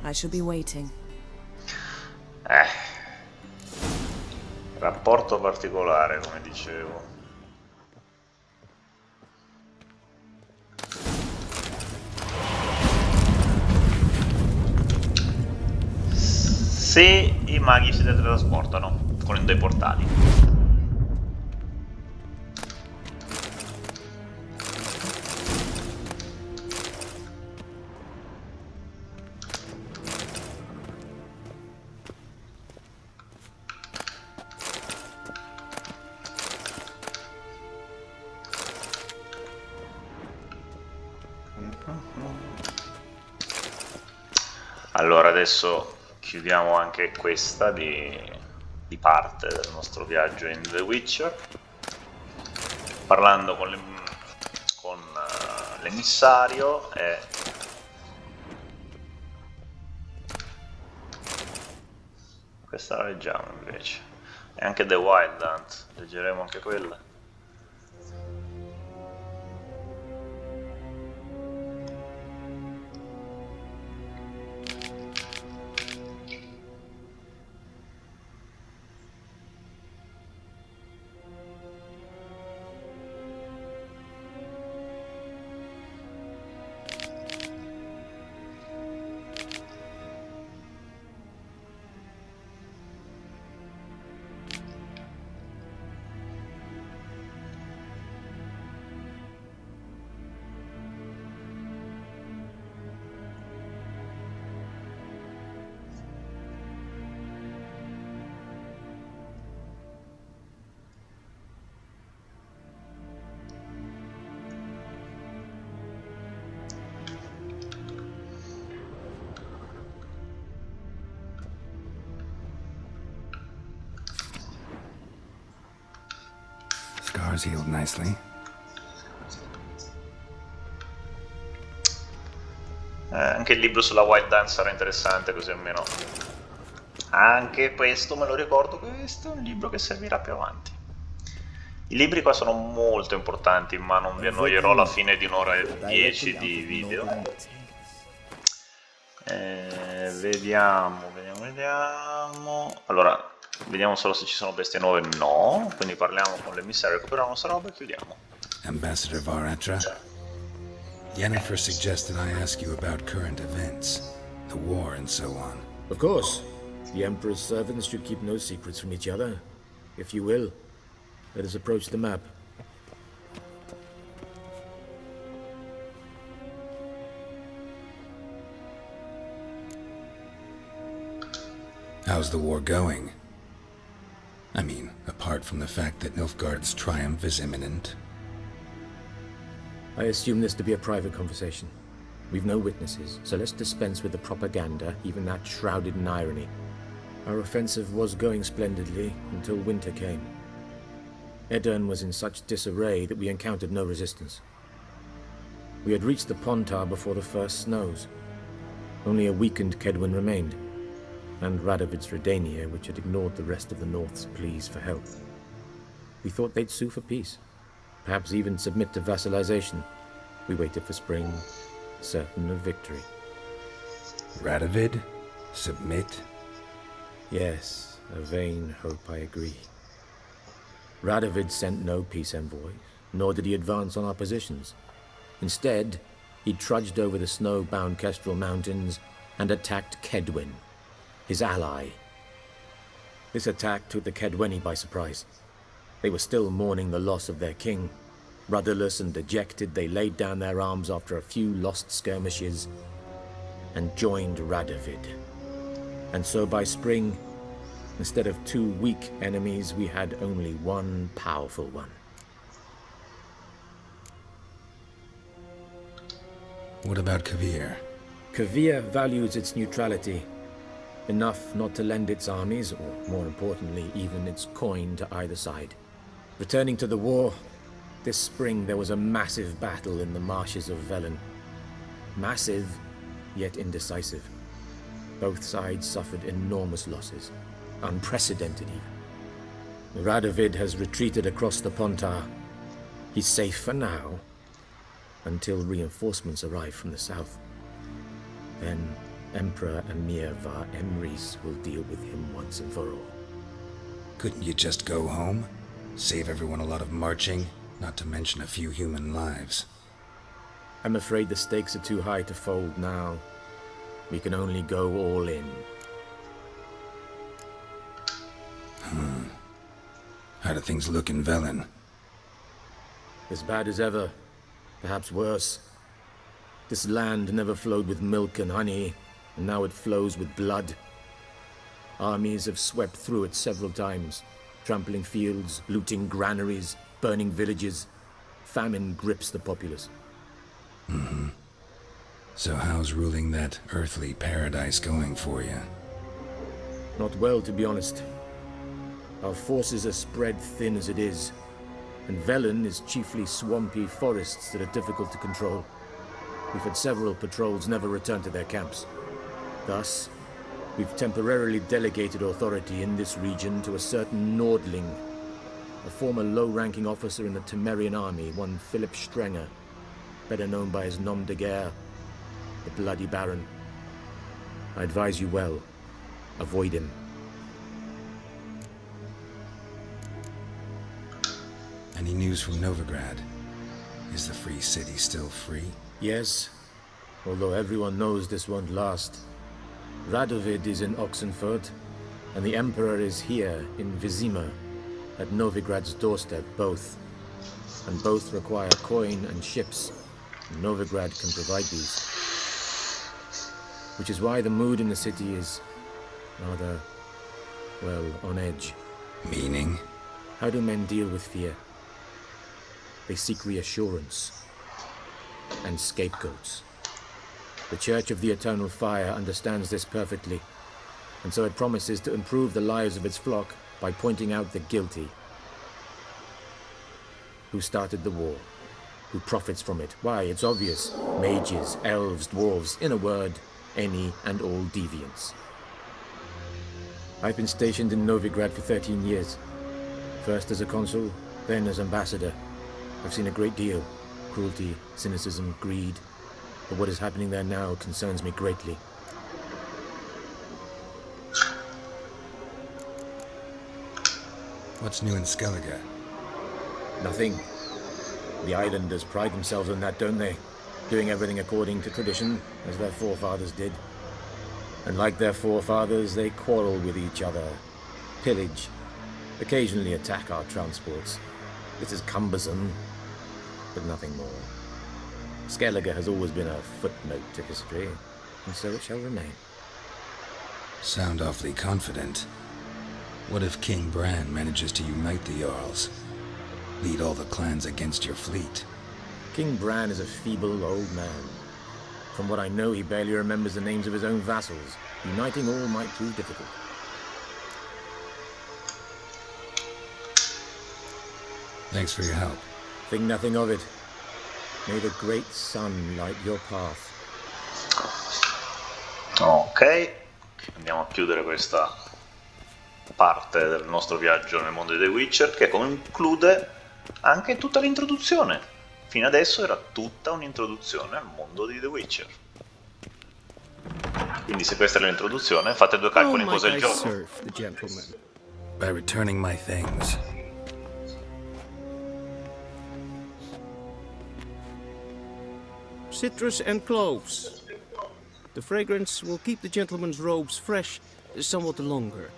I shall be waiting. Rapporto particolare, come dicevo. Se i maghi si teletrasportano con dei portali. Allora adesso chiudiamo anche questa di parte del nostro viaggio in The Witcher, parlando con l'emissario e questa la leggiamo invece, e anche The Wild Hunt, leggeremo anche quella. Scars healed nicely. Anche il libro sulla Wild Dance sarà interessante, così almeno anche questo me lo ricordo. Questo è un libro che servirà più avanti. I libri qua sono molto importanti, ma non vi annoierò alla fine di un'ora e 10 di video. Vediamo. Allora, vediamo solo se ci sono bestie nuove. No, quindi parliamo con l'emissario, recuperiamo la nostra roba e chiudiamo. Ambassador Varatra, Yennefer suggested I ask you about current events, the war and so on. Of course. The Emperor's servants should keep no secrets from each other. If you will, let us approach the map. How's the war going? I mean, apart from the fact that Nilfgaard's triumph is imminent. I assume this to be a private conversation. We've no witnesses, so let's dispense with the propaganda, even that shrouded in irony. Our offensive was going splendidly until winter came. Edirn was in such disarray that we encountered no resistance. We had reached the Pontar before the first snows. Only a weakened Kedwin remained, and Radovid's Redania, which had ignored the rest of the North's pleas for help. We thought they'd sue for peace, perhaps even submit to vassalization. We waited for spring, certain of victory. Radovid? Submit? Yes, a vain hope, I agree. Radovid sent no peace envoys, nor did he advance on our positions. Instead, he trudged over the snow-bound Kestrel Mountains and attacked Kedwin, his ally. This attack took the Kedweni by surprise. They were still mourning the loss of their king. Rudderless and dejected, they laid down their arms after a few lost skirmishes and joined Radovid. And so by spring, instead of 2 weak enemies, we had only one powerful one. What about Kavir? Kavir values its neutrality, enough not to lend its armies, or more importantly, even its coin to either side. Returning to the war, this spring there was a massive battle in the marshes of Velen. Massive, yet indecisive. Both sides suffered enormous losses, unprecedented even. Radovid has retreated across the Pontar. He's safe for now, until reinforcements arrive from the south. Then Emperor Emir var Emrys will deal with him once and for all. Couldn't you just go home? Save everyone a lot of marching, not to mention a few human lives. I'm afraid the stakes are too high to fold now. We can only go all in. How do things look in Velen? As bad as ever. Perhaps worse. This land never flowed with milk and honey, and now it flows with blood. Armies have swept through it several times, trampling fields, looting granaries, burning villages. Famine grips the populace. So how's ruling that earthly paradise going for you? Not well, to be honest. Our forces are spread thin as it is, and Velen is chiefly swampy forests that are difficult to control. We've had several patrols never return to their camps. Thus, we've temporarily delegated authority in this region to a certain Nordling, a former low-ranking officer in the Temerian army, one Philip Strenger, better known by his nom de guerre, the Bloody Baron. I advise you well. Avoid him. Any news from Novigrad? Is the free city still free? Yes, although everyone knows this won't last. Radovid is in Oxenfurt, and the Emperor is here in Vizima, at Novigrad's doorstep, both. And both require coin and ships, and Novigrad can provide these. Which is why the mood in the city is rather, well, on edge. Meaning? How do men deal with fear? They seek reassurance and scapegoats. The Church of the Eternal Fire understands this perfectly, and so it promises to improve the lives of its flock by pointing out the guilty. Who started the war? Who profits from it? Why, it's obvious. Mages, elves, dwarves, in a word, any and all deviants. I've been stationed in Novigrad for 13 years. First as a consul, then as ambassador. I've seen a great deal. Cruelty, cynicism, greed. But what is happening there now concerns me greatly. What's new in Skellige? Nothing. The islanders pride themselves on that, don't they? Doing everything according to tradition, as their forefathers did. And like their forefathers, they quarrel with each other, pillage, occasionally attack our transports. This is cumbersome, but nothing more. Skellige has always been a footnote to history, and so it shall remain. Sound awfully confident. What if King Bran manages to unite the Jarls? Lead all the clans against your fleet? King Bran is a feeble old man. From what I know, he barely remembers the names of his own vassals. Uniting all might prove difficult. Thanks for your help. Think nothing of it. May the great sun light your path. Ok, andiamo a chiudere questa parte del nostro viaggio nel mondo di The Witcher, che conclude anche tutta l'introduzione. Fino adesso era tutta un'introduzione al mondo di The Witcher. Quindi se questa è l'introduzione, fate due calcoli in cosa è il gioco. By returning my things. Citrus and cloves. The fragrance will keep the gentleman's robes fresh somewhat longer.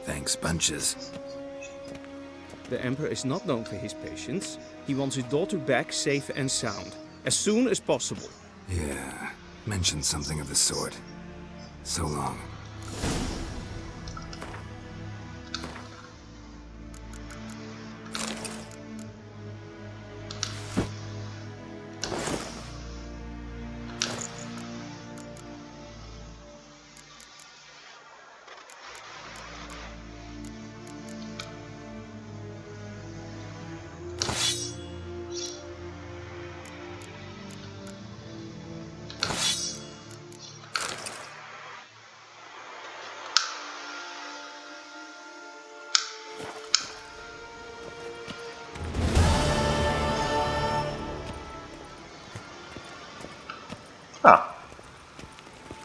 Thanks, bunches. The Emperor is not known for his patience. He wants his daughter back safe and sound, as soon as possible. Yeah, mentioned something of the sort. So long.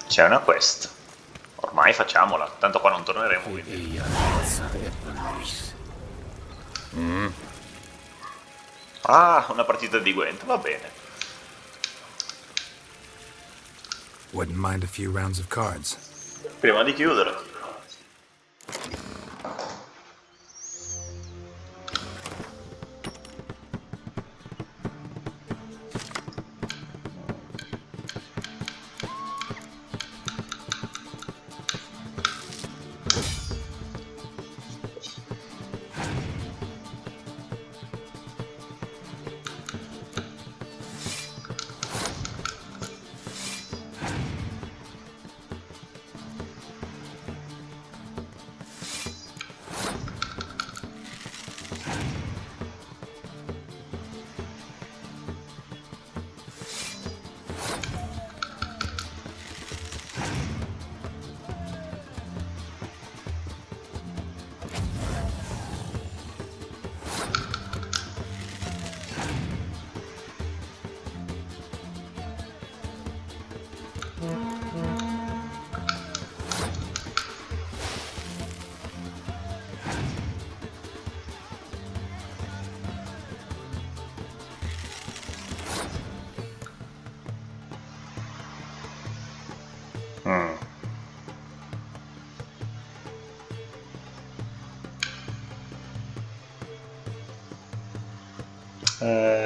C'è una quest. Ormai facciamola, tanto qua non torneremo, quindi... Ah, una partita di Gwent, va bene. Wouldn't mind a few rounds of cards. Prima di chiudere.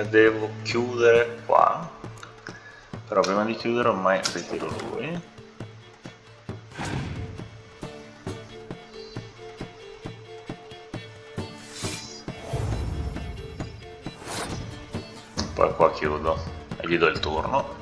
Devo chiudere qua, però prima di chiudere ormai ritiro lui. Poi qua chiudo e gli do il turno.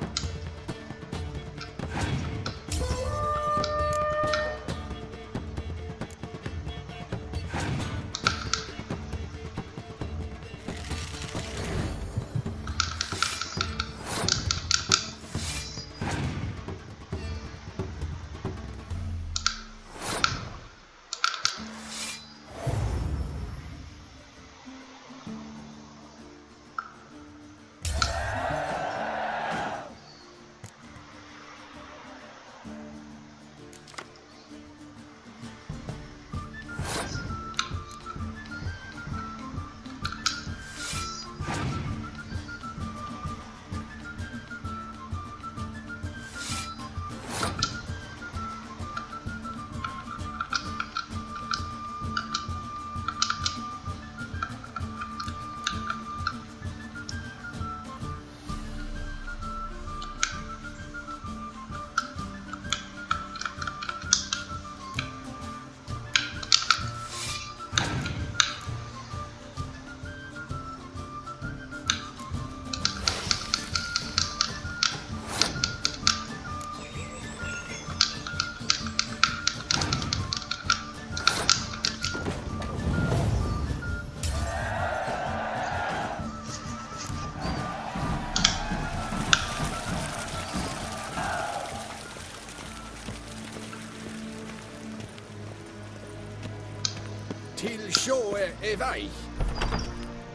E vai!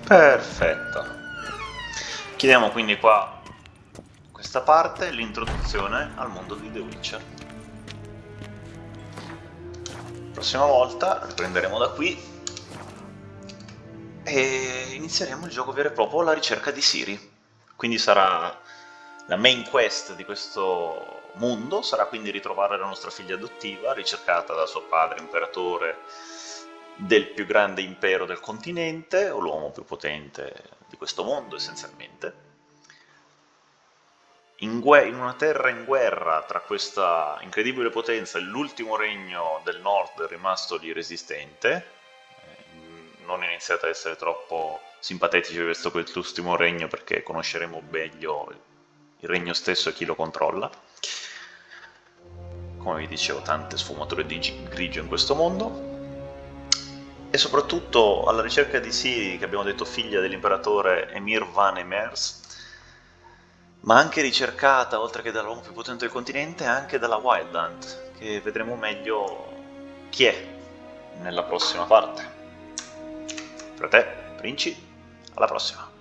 Perfetto. Chiudiamo quindi qua questa parte, l'introduzione al mondo di The Witcher. Prossima volta riprenderemo da qui e inizieremo il gioco vero e proprio, la ricerca di Ciri. Quindi sarà la main quest di questo mondo, sarà quindi ritrovare la nostra figlia adottiva, ricercata da suo padre imperatore del più grande impero del continente, o l'uomo più potente di questo mondo essenzialmente, in una terra in guerra tra questa incredibile potenza e l'ultimo regno del nord rimasto lì resistente. Non iniziate a essere troppo simpatetici verso quest'ultimo regno, perché conosceremo meglio il regno stesso e chi lo controlla. Come vi dicevo, tante sfumature di grigio in questo mondo. E soprattutto alla ricerca di Ciri, che abbiamo detto figlia dell'imperatore Emir Van Emers, ma anche ricercata, oltre che dall'uomo più potente del continente, anche dalla Wild Hunt, che vedremo meglio chi è nella prossima parte. Fratè, Princi, alla prossima!